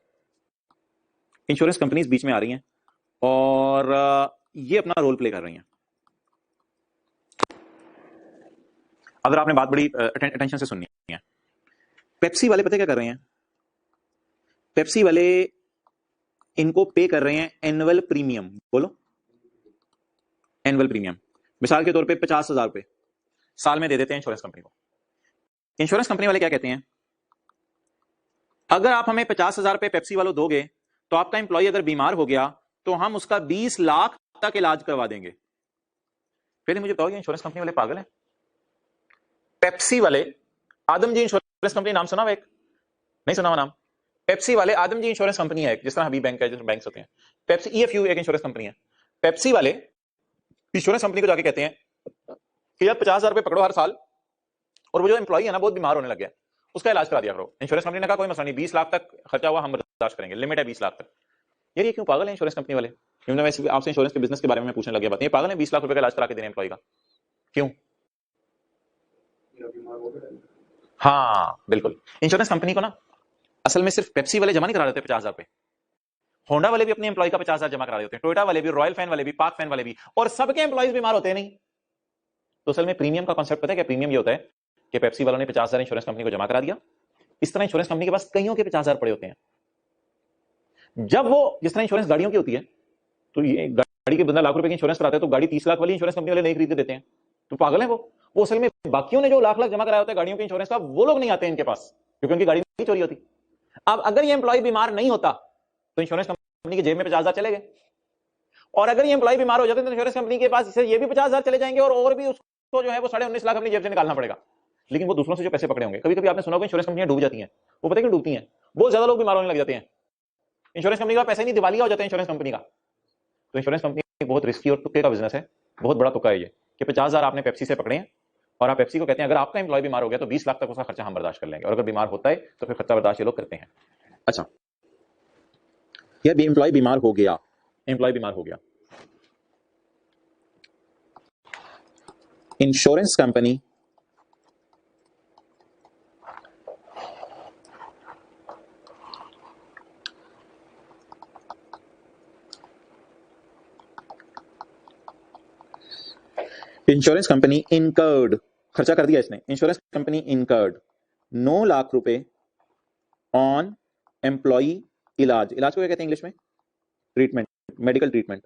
इंश्योरेंस कंपनीज बीच में आ रही हैं और ये अपना रोल प्ले कर रही हैं। अगर आपने बात बड़ी अटेंशन से सुननी है, पेप्सी वाले पता क्या कर रहे हैं? पेप्सी वाले इनको पे कर रहे हैं एनुअल प्रीमियम, बोलो एनुअल प्रीमियम, मिसाल के तौर पे 50,000 रुपए साल में दे देते हैं इंश्योरेंस कंपनी को। इंश्योरेंस कंपनी वाले क्या कहते हैं, अगर आप हमें 50,000 रुपए पेप्सी वालों दोगे तो आपका एम्प्लॉय अगर बीमार हो गया तो हम उसका 20 लाख तक इलाज करवा देंगे। पहले मुझे बताओ, ये इंश्योरेंस कंपनी वाले पागल हैं? पेप्सी वाले, आदम जी इंश्योरेंस कंपनी नाम सुना हुआ एक? नहीं सुना हुआ नाम? पेप्सी वाले, आदम जी इंश्योरेंस कंपनी है, जिस तरह हबीब बैंक है, जिस बैंक होते हैं, पेप्सी ईएफयू एक इंश्योरेंस कंपनी है। पेप्सी वाले इंश्योरेंस कंपनी को जाके कहते हैं कि यार 50,000 रुपए पकड़ो हर साल, और वो जो एम्प्लॉय है ना बहुत बीमार होने लग गया, उसका इलाज करा दिया करो। इंश्योरेंस कंपनी ने कहा कोई मसला नहीं, 20 लाख तक खर्चा हुआ हम बर्दाश्त करेंगे, लिमिट है 20 लाख तक। यार ये क्यों पागल है इंश्योरेंस कंपनी वाले? क्यों ना, मैं आपसे इंश्योरेंस के बिजनेस के बारे में पूछने लग गया, बात ये पागल है 20 लाख रुपए का इलाज करा के देने एम्प्लॉय का, क्यों? हाँ बिल्कुल, इंश्योरेंस कंपनी को ना असल में सिर्फ पेप्सी वाले जमा नहीं करा रहे थे 50,000 रुपए, होंडा वाले भी अपने एम्प्लॉय का 50,000 जमा करा रहे होते हैं, टोयोटा वाले भी, रॉयल फैन वाले भी, पाक फैन वाले भी, और सबके एम्प्लॉयज बीमार होते हैं नहीं। तो असल में प्रीमियम का कॉन्सेप्ट पता है क्या? प्रीमियम ये होता है कि पेप्सी वालों ने 50,000 इंश्योरेंस कंपनी को जमा करा दिया, इस तरह इंश्योरेंस कंपनी के पास कईयों के 50,000 पड़े होते हैं। जब वो, जिस तरह इंश्योरेंस गाड़ियों की होती है, तो ये गाड़ी के बंदा लाख रुपए की इंश्योरेंस कराता है तो गाड़ी 30 लाख वाली इंश्योरेंस कंपनी वाले नहीं खरीद के देते हैं, तो पागल है वो असल में बाकियों ने जो लाख लाख जमा कराया होता है गाड़ियों के इंश्योरेंस का, वो लोग नहीं आते इनके पास, क्योंकि उनकी गाड़ी नहीं चोरी होती। अब अगर ये एम्प्लॉय बीमार नहीं होता तो इंश्योरेंस कंपनी की जेब में 50,000 चले गए, और अगर ये एम्प्लॉय बीमार हो जाते तो इंश्योरेंस कंपनी के पास ये भी 50,000 चले जाएंगे, और भी उसको जो है वो 19.5 लाख अपनी जेब से निकालना पड़ेगा। लेकिन वो दूसरों से जो पैसे पकड़े होंगे, कभी कभी आपने सुना होगा इंश्योरेंस कंपनियां डूब जाती हैं, वो पता है क्यों डूबती हैं? बहुत ज्यादा लोग बीमार होने लग जाते हैं, इंश्योरेंस कंपनी का पैसा ही नहीं, दिवालिया हो जाता है इंश्योरेंस कंपनी का। तो इंश्योरेंस कंपनी बहुत रिस्की और तुक्के का बिजनेस है, बहुत बड़ा तुक्का है ये, कि 50,000 आपने पेप्सी से पकड़े हैं और आप पेप्सी को कहते हैं अगर आपका एम्प्लॉय बीमार हो गया तो 20 लाख तक उसका खर्चा हम बर्दाश्त कर लेंगे, और अगर बीमार होता है तो फिर खर्चा बर्दाश्त ये लोग करते हैं। अच्छा, यह एम्प्लॉय बीमार हो गया, एम्प्लॉय बीमार हो गया, insurance company insurance company incurred, खर्चा कर दिया इसने, इंश्योरेंस कंपनी इनकर्ड 9 लाख रुपए ऑन एम्प्लॉय इलाज, इलाज को क्या कहते हैं इंग्लिश में? Treatment, medical treatment.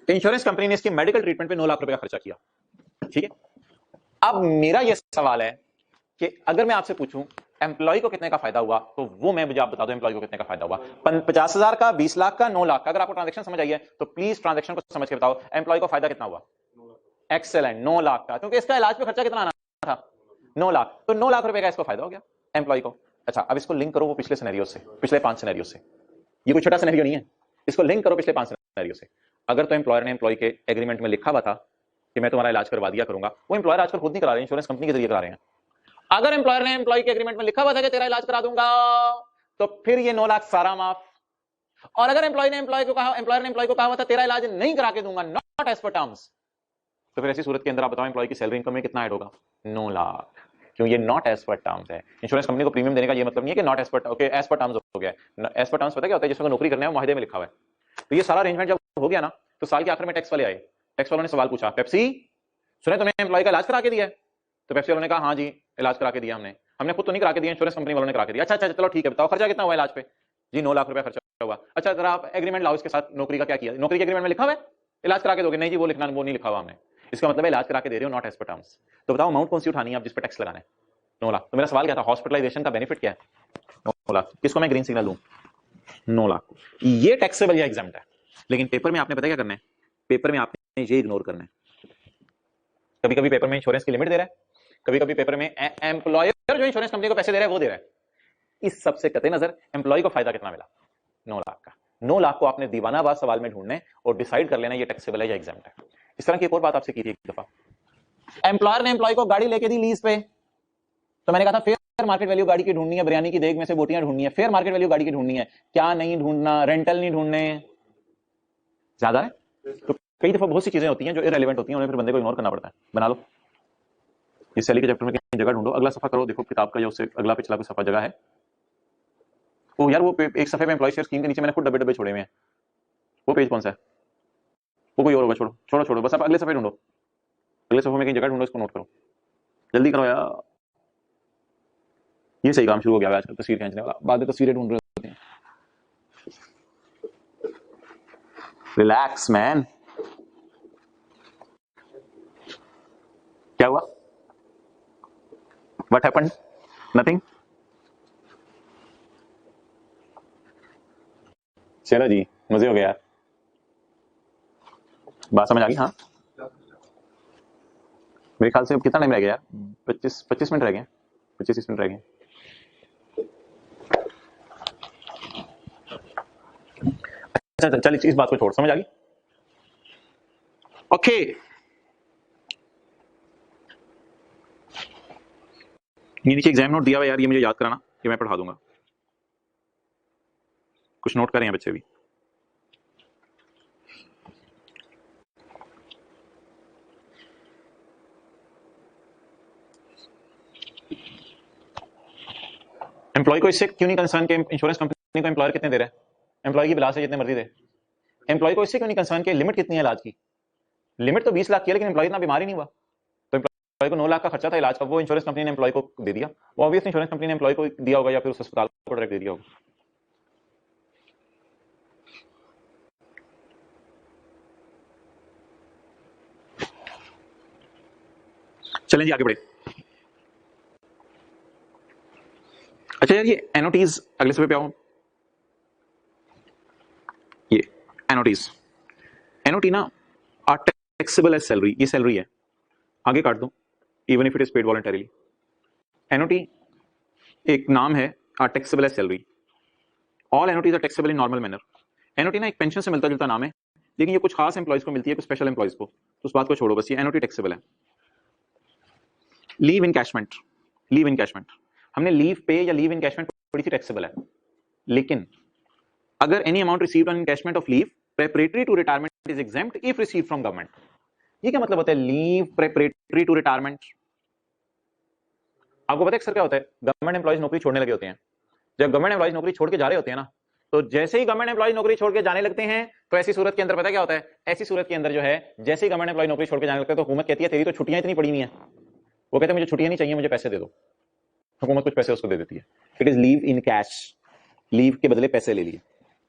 Insurance company ने इसके मेडिकल ट्रीटमेंट पे 9 लाख रुपए का खर्चा किया, ठीक है। अब मेरा यह सवाल है कि अगर मैं आपसे पूछूं एम्प्लॉय को कितने का फायदा हुआ, तो वो मैं मुझे आप बता दो एम्प्लॉय को कितने का फायदा हुआ। 50,000 का, 20 लाख का, 9 लाख का। अगर आपको ट्रांजैक्शन समझ आई है तो प्लीज ट्रांजैक्शन को समझ के बताओ एम्प्लॉय को फायदा कितना हुआ। एक्सेलेंट, 9 लाख का, क्योंकि इसका इलाज पे खर्चा कितना आना था? 9 लाख, तो 9 लाख रुपए का इसको फायदा हो गया एम्प्लॉय को। अच्छा, अब इसको लिंक करो वो पिछले सिनेरियो से, पिछले 5 सिनेरियो से, ये कोई छोटा सिनेरियो नहीं है, इसको लिंक करो पिछले 5 सिनेरियो से। अगर तो एम्प्लॉयर ने एम्प्लॉय के एग्रीमेंट में लिखा हुआ था कि मैं तुम्हारा इलाज करवा दिया करूंगा, वो एम्प्लॉयर आजकल खुद नहीं करा रहे, इंश्योरेंस कंपनी के जरिए करा रहे हैं। अगर एम्प्लॉयर ने एम्प्लॉय के एग्रीमेंट में लिखा हुआ था कि तेरा इलाज करा दूंगा, तो फिर ये 9 लाख सारा माफ। और अगर एम्प्लॉय ने एम्प्लॉय को कहा, एम्प्लॉयर ने एम्प्लॉय को कहा हुआ था तेरा इलाज नहीं करा के दूंगा, नॉट एज पर टर्म्स, तो फिर ऐसी सूरत के अंदर आप बताओ एम्प्लॉय की सैलरी इनकम में कितना ऐड होगा? 9 लाख, क्यों? ये नॉट एज पर टर्म्स है। इंश्योरेंस कंपनी को प्रीमियम देने का ये मतलब नहीं है कि not as per, okay as per terms हो गया। एज पर टर्म्स पता क्या होता है? जिसको नौकरी करना है मुआहदे में लिखा हुआ है। तो ये सारा अरेंजमेंट जब हो गया ना, तो साल के आखिर में टैक्स वाले आए, टैक्स वालों ने सवाल पूछा, पेप्सी सुने तुमने एम्प्लॉय का इलाज करा के दिया है? तो पेप्सी वालों ने कहा हाँ जी इलाज करा के दिया हमने, हमने खुद तो नहीं करा के दिया, इंश्योरेंस कंपनी वालों ने करा के दिया। अच्छा अच्छा चलो ठीक है, बताओ खर्चा कितना हुआ इलाज पे? जी 9 लाख रुपया खर्चा हुआ। अच्छा जरा आप एग्रीमेंट लाओ इसके साथ, नौकरी का क्या किया? नौकरी के एग्रीमेंट में लिखा हुआ है इलाज करा के दोगे? नहीं जी वो लिखना, वो नहीं लिखा हुआ हमने। इसका मतलब है इलाज करा के दे रहे हो, नॉट एज पर टर्म्स। तो बताओ अमाउंट कौन सी उठानी है आप जिस पर टैक्स लगाना है? 9 लाख। तो मेरा सवाल क्या था, हॉस्पिटलाइजेशन का बेनिफिट क्या है? 9 लाख। किसको मैं ग्रीन सिग्नल दूं? 9 लाख को, ये टैक्सेबल या एग्जाम्प्ट है। लेकिन पेपर में आपने पता क्या करना है, पेपर में आपने ये इग्नोर करना है। कभी कभी पेपर में इंश्योरेंस की लिमिट दे रहा है, कभी कभी पेपर में एम्प्लॉयर जो इंश्योरेंस कंपनी को पैसे दे रहा है वो दे रहा है। इस सबसे कतई नजर एम्प्लॉय को फायदा कितना मिला, 9 लाख का। 9 लाख को आपने दीवानाबाद सवाल में ढूंढने और डिसाइड कर लेना ये टैक्सेबल है या एग्जाम्प्ट है। इस तरह की एक और बात आपसे की थी एक दफा, एम्प्लॉयर ने एम्प्लॉय को गाड़ी लेके दी लीज पे, तो मैंने कहा था फेयर मार्केट वैल्यू गाड़ी की ढूंढनी है, बिरयानी की देग में से बोटियां ढूंढनी है, फेयर मार्केट वैल्यू गाड़ी की ढूंढनी है, क्या नहीं ढूंढना, रेंटल नहीं ढूंढने, ज्यादा है। तो कई दफा बहुत सी चीजें होती हैं जो इररिलेवेंट होती हैं, उन्हें फिर बंदे को इग्नोर करना पड़ता है। बना लो इस सैली के चैप्टर में कहीं जगह ढूंढो, अगला सफा करो, देखो किताब का जो उससे अगला पिछला कोई सफा जगह है। वो यार वो एक सफे में एम्प्लॉय शेयर स्कीम के नीचे मैंने खुद डब्बे डब्बे छोड़े हुए हैं, वो पेज कौन सा है, वो कोई और होगा, छोड़ो छोड़ो छोड़ो, बस आप अगले सफे ढूंढो, अगले सफे में कहीं जगह ढूंढो, इसको नोट करो, जल्दी करो यार। ये सही काम शुरू हो गया है आजकल, तस्वीर खींचने वाला, बाद में तस्वीरें ढूंढ रहे होते हैं। रिलैक्स मैन, क्या हुआ, व्हाट हैपेंड, नथिंग। चलो जी, मजे हो गया यार, बात समझ आ गई। हाँ मेरे ख्याल से अब कितना टाइम रह गया यार, 25 मिनट रह गए, 25 मिनट रह गए। अच्छा चल इस बात को छोड़, समझ आ गई। ओके ये नीचे एग्जाम नोट दिया हुआ यार, ये मुझे याद कराना, ये मैं पढ़ा दूंगा, कुछ नोट करें बच्चे भी। एम्प्लॉय को इससे क्यों नहीं कंसर्न के इंश्योरेंस कंपनी को एम्प्लॉयर कितने दे रहा है, एम्प्लॉय की बिलास है जितने मर्जी दे, एम्प्लॉय को इससे क्यों नहीं कंसर्न के लिमिट कितनी है इलाज की, लिमिट तो 20 लाख की है लेकिन एम्प्लॉय इतना बीमार ही नहीं हुआ, तो एम्प्लॉय को 9 लाख का खर्चा था इलाज का, वो इंश्योरेंस कंपनी ने एम्प्लॉय को दे दिया, वो ऑब्वियसली इंश्योरेंस कंपनी ने एम्प्लॉय को दिया होगा या फिर उस अस्पताल को डायरेक्ट दे दिया होगा। चलें जी आगे बढ़े। अच्छा यार ये एनओटीज अगले सफे पे आओ, ये एनओटीज, एनओटी ना आर टैक्सेबल एज सैलरी, ये सैलरी है, आगे काट दो, even if it is paid voluntarily. Annuity एक नाम है, are taxable as salary, all annuities are taxable in normal manner. Annuity ना एक पेंशन से मिलता जुलता नाम है, लेकिन ये कुछ खास एम्प्लॉयज को मिलती है, कुछ स्पेशल एम्प्लॉयज को, तो उस बात को छोड़ो, बस ये एनओटी टैक्सेबल है। लीव इनकैशमेंट, लीव इनकैशमेंट, हमने लीव पे या लीव इनकैशमेंट थोड़ी सी टैक्सेबल है, लेकिन अगर any amount received on encashment of leave preparatory to retirement is exempt if received from government. ये क्या मतलब होता है लीव प्रेपरेटरी टू रिटायरमेंट, आपको पता है सर क्या होता है, गवर्नमेंट एम्प्लॉयज नौकरी छोड़ने लगे होते हैं, जब गवर्नमेंट एम्प्लॉयज नौकरी छोड़ के जा रहे होते हैं ना, तो जैसे ही गवर्नमेंट एम्प्लॉयज नौकरी छोड़ के जाने लगते हैं, तो ऐसी सूरत के अंदर पता क्या होता है, ऐसी सूरत के अंदर जो है जैसे ही गवर्नमेंट एम्प्लॉय नौकरी छोड़ के जाने लगते हैं, तो हुकूमत कहती है तेरी तो छुट्टियां इतनी पड़ी हुई हैं, वो कहते हैं मुझे छुट्टियां नहीं चाहिए, मुझे पैसे दे दो, हुकूमत कुछ पैसे उसको दे देती है, it is leave in cash, leave के बदले पैसे ले लिए।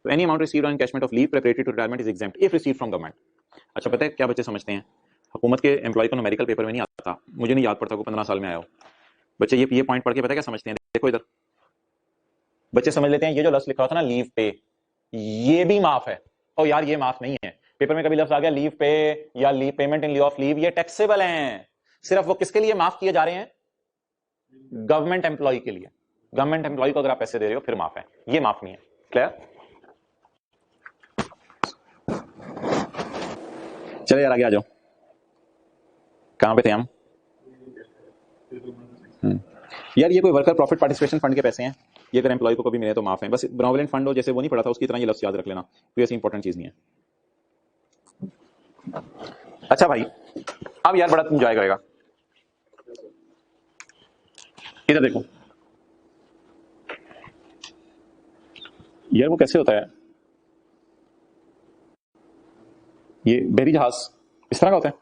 तो any amount received on encashment of leave preparatory to retirement is exempt if received from government. अच्छा पता है क्या बच्चे समझते हैं, हुकूमत के एम्प्लॉय को न्यूमेरिकल पेपर में नहीं आता, मुझे नहीं याद पड़ता, को 15 साल में आया हो, बच्चे ये पॉइंट पढ़ के पता क्या समझते हैं, देखो इधर बच्चे समझ लेते हैं ये जो लफ्ज लिखा था ना लीव पे, ये भी माफ है, और यार ये माफ नहीं है, पेपर में कभी लफ्ज आ गया लीव पे या leave payment in लिeu of leave, ये टैक्सेबल हैं, सिर्फ वो किसके लिए माफ किए जा रहे हैं, गवर्नमेंट एम्प्लॉय के लिए, गवर्नमेंट एम्प्लॉय को अगर आप पैसे दे रहे हो फिर माफ है, ये माफ नहीं है। क्लियर, चले यार आगे आ जाओ, कहां पे थे हम। यार ये कोई वर्कर प्रॉफिट पार्टिसिपेशन फंड के पैसे हैं, ये अगर एम्प्लॉय को कभी मिले तो माफ है, बस बेनेवोलेंट फंड हो जैसे वो नहीं पड़ा था उसकी तरह ये लफ्ज याद रख लेना, कोई ऐसी इंपॉर्टेंट चीज नहीं है। अच्छा भाई अब यार बड़ा एंजॉय करेगा, इधर देखो यार वो कैसे होता है, ये बहरी जहाज इस तरह का होता है,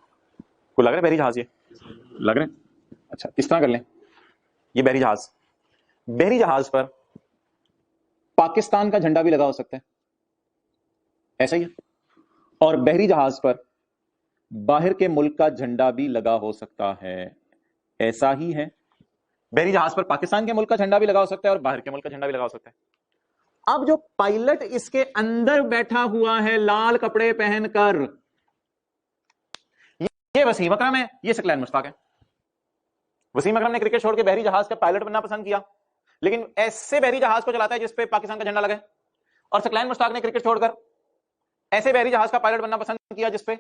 को लग रहा है बहरी जहाज, ये लग रहे हैं, अच्छा इस तरह कर लें, ये बहरी जहाज, बहरी जहाज पर पाकिस्तान का झंडा भी लगा हो सकता है, ऐसा ही है, और बहरी जहाज पर बाहर के मुल्क का झंडा भी लगा हो सकता है, ऐसा ही है, बहरी जहाज पर पाकिस्तान के मुल्क का झंडा भी लगा हो सकता है और बाहर के मुल्क का झंडा भी लगा हो सकता है। अब जो पायलट इसके अंदर बैठा हुआ है लाल कपड़े पहनकर, ये वसीम अकरम है, ये सकलैन मुश्ताक है। वसीम अकरम ने क्रिकेट छोड़ के बहरी जहाज का पायलट बनना पसंद किया, लेकिन ऐसे बहरी जहाज को चलाता है जिसपे पाकिस्तान का झंडा लगे। और सकलैन मुश्ताक ने क्रिकेट छोड़कर ऐसे बहरी जहाज का पायलट बनना पसंद किया जिसपे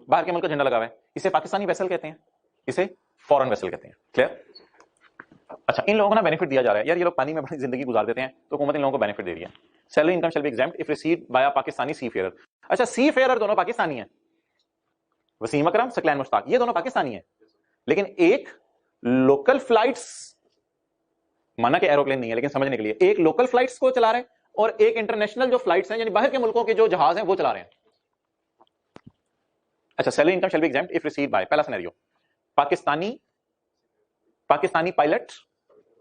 बाहर के मुल्क का झंडा लगा हुआ है। इसे पाकिस्तानी वेसल कहते हैं, इसे फॉरेन वेसल कहते हैं। क्लियर? अच्छा, इन लोगों को ना बेनिफिट दिया जा रहा है यार, ये लोग पानी में बड़ी जिंदगी गुजार देते हैं, तो हुकूमत इन लोगों को बेनिफिट दे रही है। Salary income shall be exempt if received by Pakistani seafarer. अच्छा, सी फेयर दोनों पाकिस्तानी है, वसीम अकरम, सकलैन मुश्ताक, ये दोनों पाकिस्तानी है, लेकिन एक लोकल फ्लाइट्स, माना कि एरोप्लेन नहीं है लेकिन समझने के लिए, एक लोकल फ्लाइट्स को चला रहे हैं और एक इंटरनेशनल जो फ्लाइट्स हैं यानी बाहर के मुल्कों के जो जहाज हैं वो चला रहे हैं। अच्छा, salary income shall be exempt if received by, पहला सिनेरियो, पाकिस्तानी पायलट,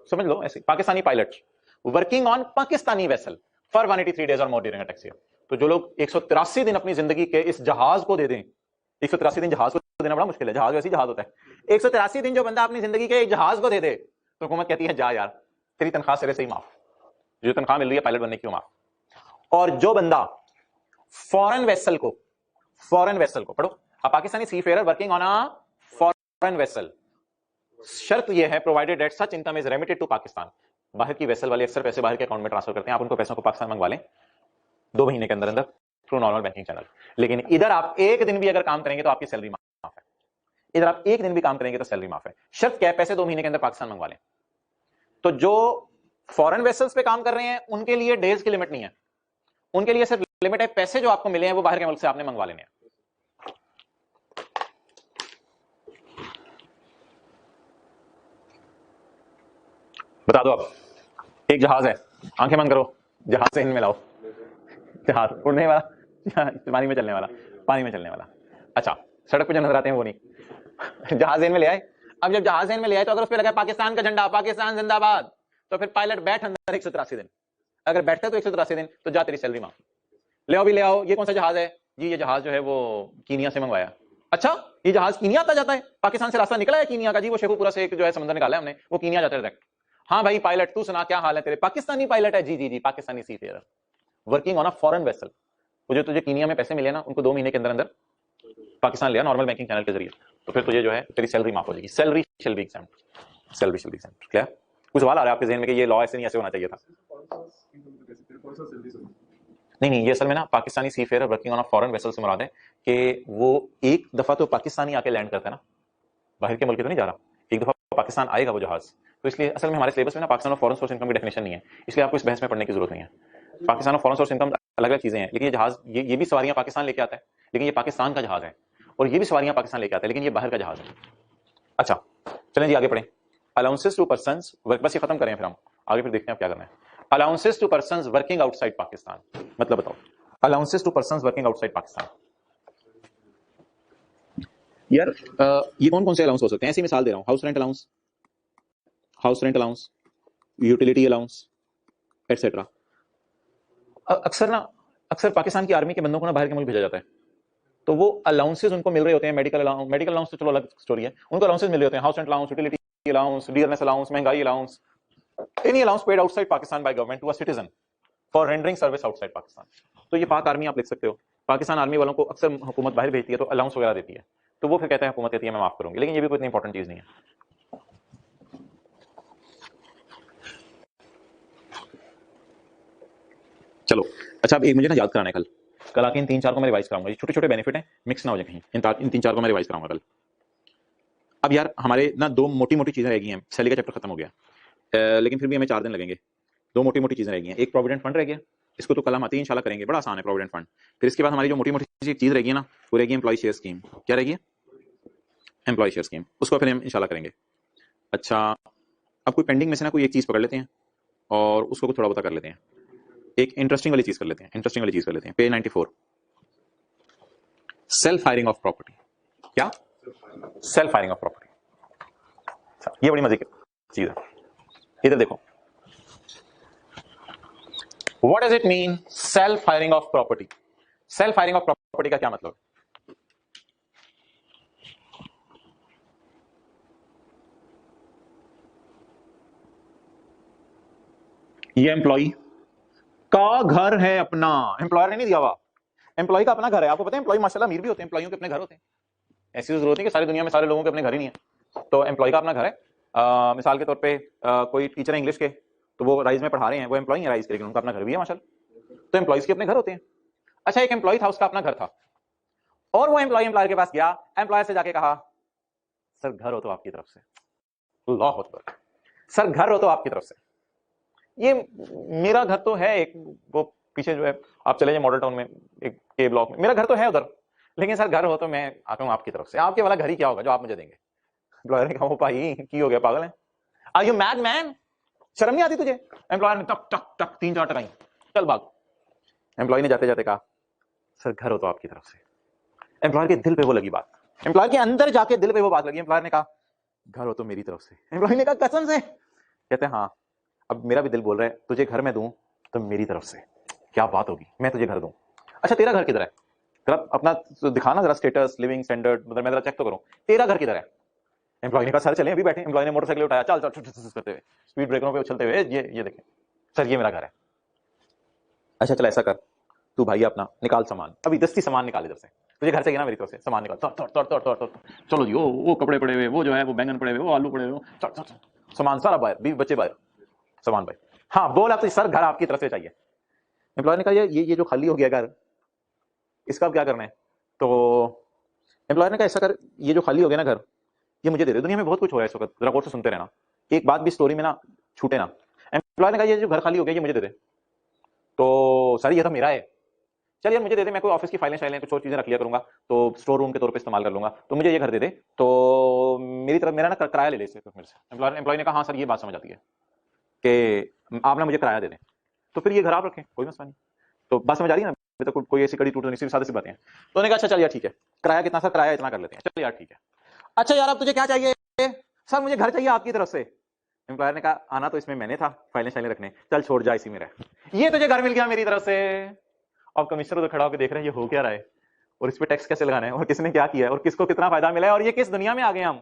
समझ लो ऐसे, Pakistani pilot working on Pakistani vessel for 183 days or more during a tax year. तो जो लोग 183 दिन अपनी जिंदगी के इस जहाज को दे दें, 183 दिन जहाज को देना बड़ा मुश्किल है, जहाज वैसे ही जहाज होता है, 183 दिन जो बंदा अपनी जिंदगी के एक जहाज को दे दे, तो हुकूमत कहती है जा यार, तेरी तनख्वाह सिरे से ही माफ, जो तनख्वाह मिल रही है पायलट बनने की माफ। और जो बंदा फॉरेन वेसल को पढ़ो, a Pakistani seafarer working on a foreign vessel, शर्त यह है provided that such income is remitted to Pakistan. बाहर की वेसल वाले अक्सर पैसे बाहर के अकाउंट में ट्रांसफर करते हैं, आप उनको पैसों को पाकिस्तान मंगवा लें 2 महीने के अंदर अंदर थ्रू नॉर्मल बैंकिंग चैनल। लेकिन इधर आप एक दिन भी अगर काम करेंगे तो आपकी सैलरी माफ है, इधर आप एक दिन भी काम करेंगे तो सैलरी माफ है। शर्त क्या है? पैसे 2 महीने के अंदर पाकिस्तान मंगवा लें। तो जो फॉरेन वेसल्स पे काम कर रहे हैं उनके लिए डेज की लिमिट नहीं है, उनके लिए सिर्फ लिमिट है पैसे जो आपको मिले हैं वो बाहर के मुल्क से आपने मंगवा लेने हैं। बता दो अब, एक जहाज है, आंखें बंद करो, जहाज से हिंद में लाओ, जहाज उड़ने वाला, पानी में चलने वाला, पानी में चलने वाला। अच्छा, सड़क पे जो नजर आते हैं वो नहीं, जहाज में ले आए। अब जब जहाज में ले आए तो अगर उस पर लगा पाकिस्तान का झंडा, पाकिस्तान जिंदाबाद, तो फिर पायलट बैठ अंदर 183 दिन, अगर बैठता है तो 183 दिन, तो जा तेरी सैलरी माफ। ले आओ भी ले आओ, ये कौन सा जहाज है जी? ये जहाज जो है वो कीनिया से मंगवाया। अच्छा, ये जहाज कीनिया आता जाता है? पाकिस्तान से रास्ता निकला है कीनिया का जी? वो शेखुपुरा से एक जो है समंदर निकाला है हमने, वो कीनिया जाता है डायरेक्ट। हाँ भाई पायलट, तू सुना क्या हाल है तेरे? पाकिस्तानी पायलट है जी जी जी, Pakistani seafarer working on a foreign vessel. मुझे तुझे कीनिया में पैसे मिले ना, उनको 2 महीने के अंदर अंदर पाकिस्तान लिया नॉर्मल बैंकिंग चैनल के जरिए, तो फिर तुझे जो है तेरी सैलरी माफ हो जाएगी। Salary shall be exempt, salary shall be exempt. क्या कुछ सवाल आ रहा है आपके जहन में कि ये लॉ ऐसे नहीं ऐसे होना चाहिए था? नहीं, ये असल में ना Pakistani seafarer working on a foreign vessel से मुराद है कि वो एक दफा तो पाकिस्तानी आके लैंड करता है ना, बाहर के मुल्क तो नहीं जा रहा, एक दफा पाकिस्तान आएगा वो जहाज। तो इसलिए असल में हमारे सिलेबस में ना पाकिस्तान और फॉरेन सोर्स इनकम की डेफिनेशन नहीं है, इसलिए आपको इस बहस में पढ़ने की जरूरत नहीं है। पाकिस्तान और फॉरेन सोर्स इनकम अलग अलग चीजें हैं, लेकिन ये जहाज ये भी सवारियां पाकिस्तान लेके आता है, लेकिन ये पाकिस्तान का जहाज है, और ये भी सवारियां पाकिस्तान लेके आता है, लेकिन ये बाहर का जहाज है। अच्छा चलें जी आगे पढ़ें। अलाउंसेस टू पर्सन्स वर्क, बस ये खत्म करें फिर हम आगे फिर देखते हैं क्या करना है। Allowances to persons working outside Pakistan, मतलब बताओ allowances to persons working outside Pakistan. यार ये कौन कौन से अलाउंस हो सकते हैं? ऐसी मिसाल दे रहा हूं, house rent allowance, utility allowance etcetera. अक्सर पाकिस्तान की आर्मी के बंदों को ना बाहर के मुल्क भेजा जाता है, तो वो अलाउंसेस उनको मिल रहे होते हैं, मेडिकल अलाउंस तो चलो अलग स्टोरी है, उनको अलाउंसेस मिल रहे होते हैं, house rent allowance, utility allowance, dearness allowance, महंगाई allowance, any allowance paid outside Pakistan by government to a citizen for rendering service outside Pakistan. तो ये पाक आर्मी आप लिख सकते हो, पाकिस्तान आर्मी वालों को अक्सर हुकूमत बाहर भेजती है तो अलाउंस वगैरह देती है, तो वो फिर कहते हैं हुकूमत कहती है मैं माफ करूंगी, लेकिन ये भी कोई इतनी इंपॉर्टेंट चीज नहीं है। चलो अच्छा, अब एक मुझे ना याद कराना है, कल आके इन 3-4 को मैं रिवाइज कराऊंगा, ये छोटे छोटे बेनिफिट हैं, मिक्स ना हो जाए कहीं, इन 3-4 को मैं रिवाइज कराऊंगा कल। अब यार हमारे ना 2 मोटी मोटी चीजें रह गई हैं, सैलरी का चैप्टर खत्म हो गया, लेकिन फिर भी हमें 4 दिन लगेंगे। 2 मोटी मोटी चीजें रह गई हैं, एक प्रोविडेंट फंड रह गया, इसको तो कल हम आते ही इंशाल्लाह करेंगे, बड़ा आसान है प्रोविडेंट फंड। फिर इसके बाद हमारी जो मोटी मोटी चीज रहेगी ना, वो रहेगी एम्प्लॉय शेयर स्कीम। क्या रहेगी? एम्प्लॉय शेयर स्कीम, उसको फिर हम इंशाल्लाह करेंगे। अच्छा, अब कोई पेंडिंग में से ना कोई एक चीज पकड़ लेते हैं और उसको थोड़ा बहुत कर लेते हैं, एक इंटरेस्टिंग वाली चीज कर लेते हैं, page 94, self hiring of property. क्या? सेल्फ हायरिंग ऑफ प्रॉपर्टी, ये बड़ी मजे की चीज है। इधर देखो, what does it mean self hiring of property? Self hiring of property का क्या मतलब? ये एम्प्लॉई का घर है अपना, एम्प्लॉयर ने नहीं दिया हुआ, एम्प्लॉय का अपना घर है। आपको पता है एम्प्लॉय माशाल्लाह अमीर भी होते हैं, एम्प्लॉयों के अपने घर होते हैं। ऐसी जरूरत नहीं कि सारी दुनिया में सारे लोगों के अपने घर ही नहीं है। तो एम्प्लॉय का अपना घर है। मिसाल के तौर पे कोई टीचर है इंग्लिश के, तो वो राइज में पढ़ा रहे हैं, वो एम्प्लॉय है राइज के, लेकिन उनका अपना घर भी है माशाल्लाह। तो एम्प्लॉयज के अपने घर होते हैं। अच्छा, एक एम्प्लॉय था, उसका अपना घर था, और वो एम्प्लॉय एम्प्लॉयर के पास गया, एम्प्लॉयर से जाके कहा सर घर हो तो आपकी तरफ से, अल्लाह अकबर, सर घर हो तो आपकी तरफ से। ये मेरा घर तो है एक, वो पीछे जो है आप चले जाए मॉडल टाउन में एक के ब्लॉक में, मेरा घर तो है उधर, लेकिन सर घर हो तो मैं आता हूँ आपकी तरफ से। आपके वाला घर ही क्या होगा जो आप मुझे देंगे? एम्प्लॉयर ने कहा वो भाई की हो गया, पागल है, आर यू मैड मैन, शर्म नहीं आती तुझे? एम्प्लॉयर ने टक टक टक 3-4 टकाई, चल भाग। एम्प्लॉय ने जाते जाते कहा सर घर हो तो आपकी तरफ से। एम्प्लॉयर के दिल पे वो लगी बात, एम्प्लॉयर के अंदर जाके दिल पे वो बात लगी। एम्प्लॉयर ने कहा घर हो तो मेरी तरफ से। एम्प्लॉय ने कहा कसम से? कहते हैं हाँ, अब मेरा भी दिल बोल रहा है तुझे घर में दूं तो मेरी तरफ से। क्या बात होगी, मैं तुझे घर दूं। अच्छा तेरा घर किधर है, जरा अपना दिखाना जरा स्टेटस लिविंग स्टैंडर्ड, मतलब मैं जरा चेक तो करूं तेरा घर किधर है। एम्प्लॉय ने कहा सर चले अभी बैठे। एम्प्लॉय ने मोटरसाइकिल उठाया, चल चल करते हुए स्पीड ब्रेकरों पे उछलते हुए, ये देखें सर ये मेरा घर है। अच्छा चल ऐसा कर, तू भाई अपना निकाल सामान, अभी दस्ती सामान निकाल इधर से, तुझे घर चाहिए ना मेरी तरफ से, सामान निकाल, तोड़ तोड़ तोड़ तोड़ तोड़। चलो जी, वो कपड़े पड़े हुए, वो जो है वो बैंगन पड़े हुए, वो आलू पड़े हुए, सामान सारा बाहर, बीवी बच्चे बाहर, सामान भाई। हाँ बोल, आप तो सर घर आपकी तरफ से चाहिए। एम्प्लॉय ने कहा ये जो खाली हो गया घर, इसका अब क्या करना है? तो एम्प्लॉयर ने कहा ऐसा कर, ये जो खाली हो गया ना घर, ये मुझे दे दे। दुनिया में बहुत कुछ हो रहा है इस वक्त, जरा गौर से सुनते रहना, एक बात भी स्टोरी में ना छूटे ना। एम्प्लॉयर ने कहा ये जो घर खाली हो गया ये मुझे दे दे। तो सर ये तो मेरा है, चल यार मुझे दे दे, मैं कोई ऑफिस की फाइलें शाइलें कुछ और चीजें रख लिया करूंगा, तो स्टोर रूम के तौर पे इस्तेमाल कर लूंगा, तो मुझे ये घर दे दे, तो मेरी तरफ मेरा ना किराया ले ले इससे मेरे से। एम्प्लॉय ने कहा हाँ सर ये बात समझ आती है कि आप ना मुझे किराया दे दें, तो फिर ये घर आप रखें, कोई मसला नहीं। तो बात समझ आ रही है ना, तो कोई ऐसी कड़ी टूट नहीं, सादे सी बातें हैं। तो उन्होंने कहा अच्छा चल यार ठीक है, किराया कितना सर? किराया इतना कर लेते हैं, चल यार ठीक है। अच्छा यार अब तुझे क्या चाहिए? सर मुझे घर चाहिए आपकी तरफ से। एम्प्लॉयर ने कहा आना तो इसमें मैंने था, फाइलें शाइलें रखने, चल छोड़ जा इसी में रह, ये तुझे घर मिल गया मेरी तरफ से। अब कमिश्नर उधर खड़ा होकर देख रहे हैं ये हो क्या रहा है, और इस पे टैक्स कैसे लगाना है, और किसने क्या किया है, और किसको कितना फायदा मिला है, और ये किस दुनिया में आ गए हम।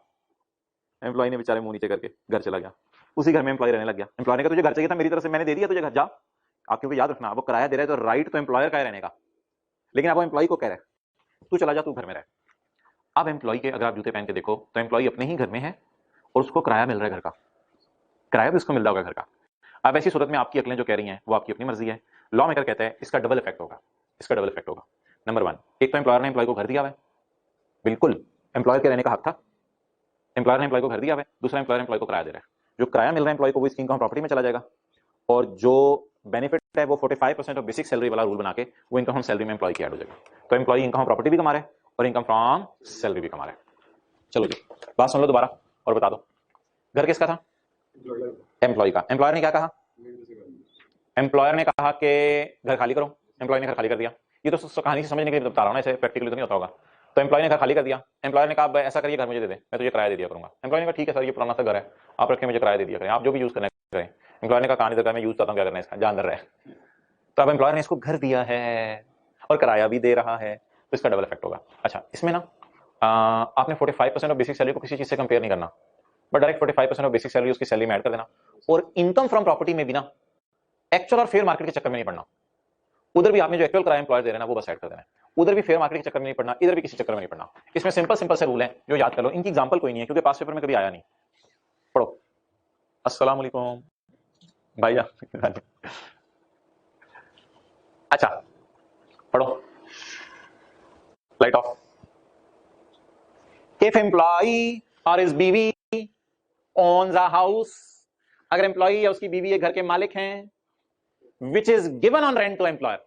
एम्प्लॉय ने बेचारे मुंह नीचे करके घर चला गया, उसी घर में एम्प्लॉय रहने लग गया। एम्प्लॉय ने कहा तुझे घर चाहिए था, मेरी तरफ से मैंने दे दिया तुझे घर, जा। आप क्योंकि याद रखना, वो किराया दे रहा है तो राइट तो एम्प्लॉयर का है रहने का, लेकिन आप एम्प्लॉय को कह रहे हैं तू चला जा, तू घर में रह। अब एम्प्लॉय के अगर आप जूते पहन के देखो तो एम्प्लॉय अपने ही घर में है और उसको किराया मिल रहा है घर का, किराया भी उसको मिल रहा होगा घर का। अब ऐसी सूरत में आपकी अकलें जो कह रही हैं वो आपकी अपनी मर्जी है, लॉ मेकर कहता है इसका डबल इफेक्ट होगा, इसका डबल इफेक्ट होगा। नंबर 1, एक तो एम्प्लॉयर ने एम्प्लॉय को घर दिया हुआ है, बिल्कुल एम्प्लॉयर के रहने का हक था, एम्प्लॉयर ने एम्प्लॉय को घर दिया हुआ है। दूसरा एम्प्लॉयर एम्प्लॉय को किराया दे रहा है, जो किराया मिल रहा है एम्प्लॉय को वो इसकी इनकम प्रॉपर्टी में चला जाएगा, और जो बेनिफिट है वो 45% ऑफ बेसिक सैलरी वाला रूल बना के वो इनकम सैलरी में एम्प्लॉय की ऐड हो जाएगा। तो एम्प्लॉय इनकम प्रॉपर्टी भी कमा रहा है और इनकम फ्रॉम सैलरी भी कमा रहा है। चलो जी बात सुन लो दोबारा और बता दो, घर किसका था? एम्प्लॉय का। एम्प्लॉयर ने क्या कहा? एम्प्लॉयर ने कहा कि घर खाली करो, एम्प्लॉय ने घर खाली कर दिया। ये तो कहानी से समझने के लिए बता रहा हूँ ना, ऐसे प्रैक्टिकली तो नहीं होता होगा। तो एम्प्लॉय ने घर खाली कर दिया, एम्प्लॉयर ने कहा ऐसा करिए घर मुझे दे दे, मैं तुझे किराया दे दिया करूंगा। एम्प्लॉय ने कहा ठीक है सर ये पुराना सा घर है, आप रखें मुझे किराया दे दिया करें, आप जो भी यूज करना करें। एम्प्लॉयर ने कहा कहानी मैं यूज करता हूँ क्या करना है इसका, जा अंदर रहे। तो अब एम्प्लॉयर ने इसको घर दिया है और किराया भी दे रहा है, तो इसका डबल इफेक्ट होगा। अच्छा इसमें ना आपने 45% ऑफ बेसिक सैलरी को किसी चीज से कंपेयर नहीं करना, but direct 45% of basic salary उसकी सैलरी में ऐड कर देना, और इनकम फ्रॉम प्रॉपर्टी में भी ना एक्चुअल और फेयर मार्केट के चक्कर में नहीं पड़ना। उधर भी आपने जो एक्चुअल किराया एम्प्लॉयर दे रहे हैं ना वो बस ऐड कर देना है, उधर भी फेयर मार्केट के चक्कर में नहीं पड़ना, इधर भी किसी चक्कर में नहीं पड़ना। इसमें सिंपल सिंपल से रूल है जो याद कर लो, इनकी एग्जांपल कोई नहीं है क्योंकि पास पेपर में कभी आया नहीं। पढ़ो। अस्सलाम वालेकुम भाईजान। अच्छा पढ़ो, लाइट ऑफ। इफ एम्प्लॉई और इज बीवी owns a house, अगर एम्प्लॉई या उसकी बीवी ये घर के मालिक हैं, which is given on rent to employer,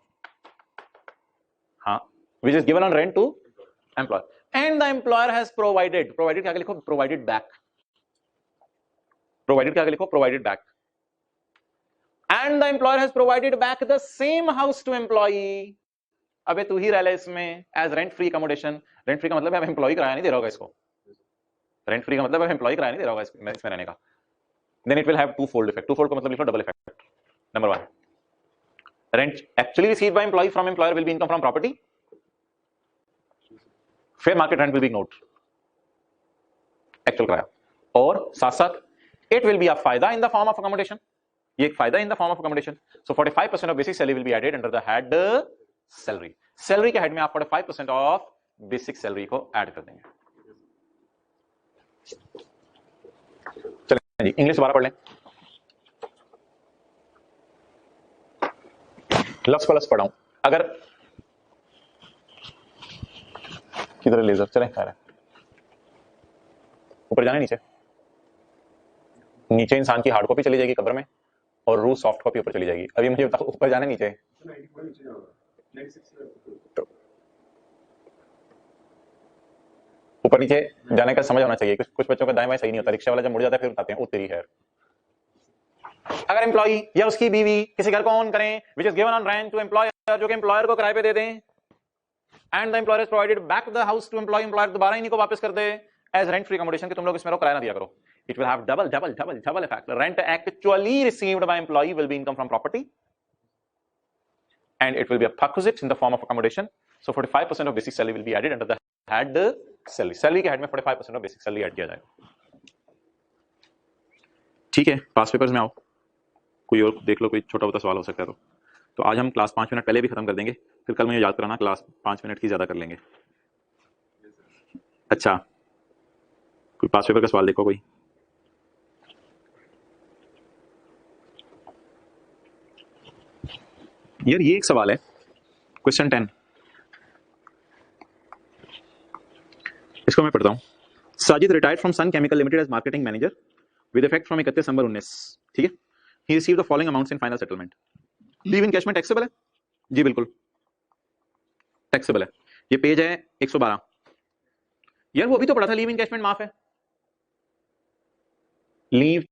हाँ which is given on rent to employer, and the employer has provided, provided क्या लिखो, provided back, provided क्या लिखो, provided back, and the employer has provided back the same house to employee, अबे तू ही रह ले इसमें as rent free accommodation. Rent free का मतलब है एम्प्लॉय किराया नहीं दे रहा होगा इसको, रेंट फ्री का मतलब है एम्प्लॉय किराया नहीं दे रहा होगा इसमें रहने का। Then it will have two fold effect, two fold का मतलब लिखो double effect. Number 1, rent actually received by employee from employer will be income from property, fair market rent will be ignored, actual किराया, और साथ साथ it will be a फायदा in the form of accommodation, ये एक फायदा in the form of accommodation. So 45% of basic salary will be added under the head salary. Salary के head में आप 45% ऑफ बेसिक सैलरी को ऐड कर देंगे. चलिए जी, इंग्लिश दोबारा पढ़ लें. लफ्ज पर लफ्ज पढ़ाऊं. अगर किधर लेजर चले खा रहा है, ऊपर जाने नीचे. नीचे इंसान की हार्ड कॉपी चली जाएगी कब्र में और रूह सॉफ्ट कॉपी ऊपर चली जाएगी. अभी मुझे बताओ ऊपर जाना नीचे. ऊपर नीचे जाने का समझ होना चाहिए. कुछ बच्चों का दाएं बाएं सही नहीं होता. रिक्शा वाला जब मुड़ जाता है फिर बताते हैं ओ तेरी है. अगर एम्प्लॉई या उसकी बीवी किसी घर को ओन करें which is given on rent to employer, जो कि एम्प्लॉयर को किराए पे दे दें, and the employer is provided back the house to employee, employer दोबारा इन्हीं को वापस कर दे एज रेंट फ्री अकोमोडेशन कि तुम लोग इसमें रहो, किराया ना दिया करो. It will have double effect. Rent actually received by employee will be income from property, and it will be a perquisite in the form of accommodation. So 45% of basic salary will be added under the head salary. Salary के head में 45% of basic salary add किया जाएगा. ठीक है, पास papers में आओ. कोई और देख लो, कोई छोटा मोटा सवाल हो सकता है तो आज हम क्लास 5 मिनट पहले भी खत्म कर देंगे. फिर कल मुझे याद कराना, क्लास 5 मिनट की ज्यादा कर लेंगे. अच्छा, कोई पास पेपर का सवाल देखो कोई. यार ये एक सवाल है, क्वेश्चन 10. इसको मैं पढ़ता हूं. Sajid retired from Sun Chemical Limited as marketing manager with effect from 31 December 19. ठीक है. He received the following amounts in final settlement. Leave encashment taxable है? जी बिल्कुल टैक्सेबल है. ये पेज है 112. यार वो भी तो पढ़ा था, लीव इनकैशमेंट माफ है. लीव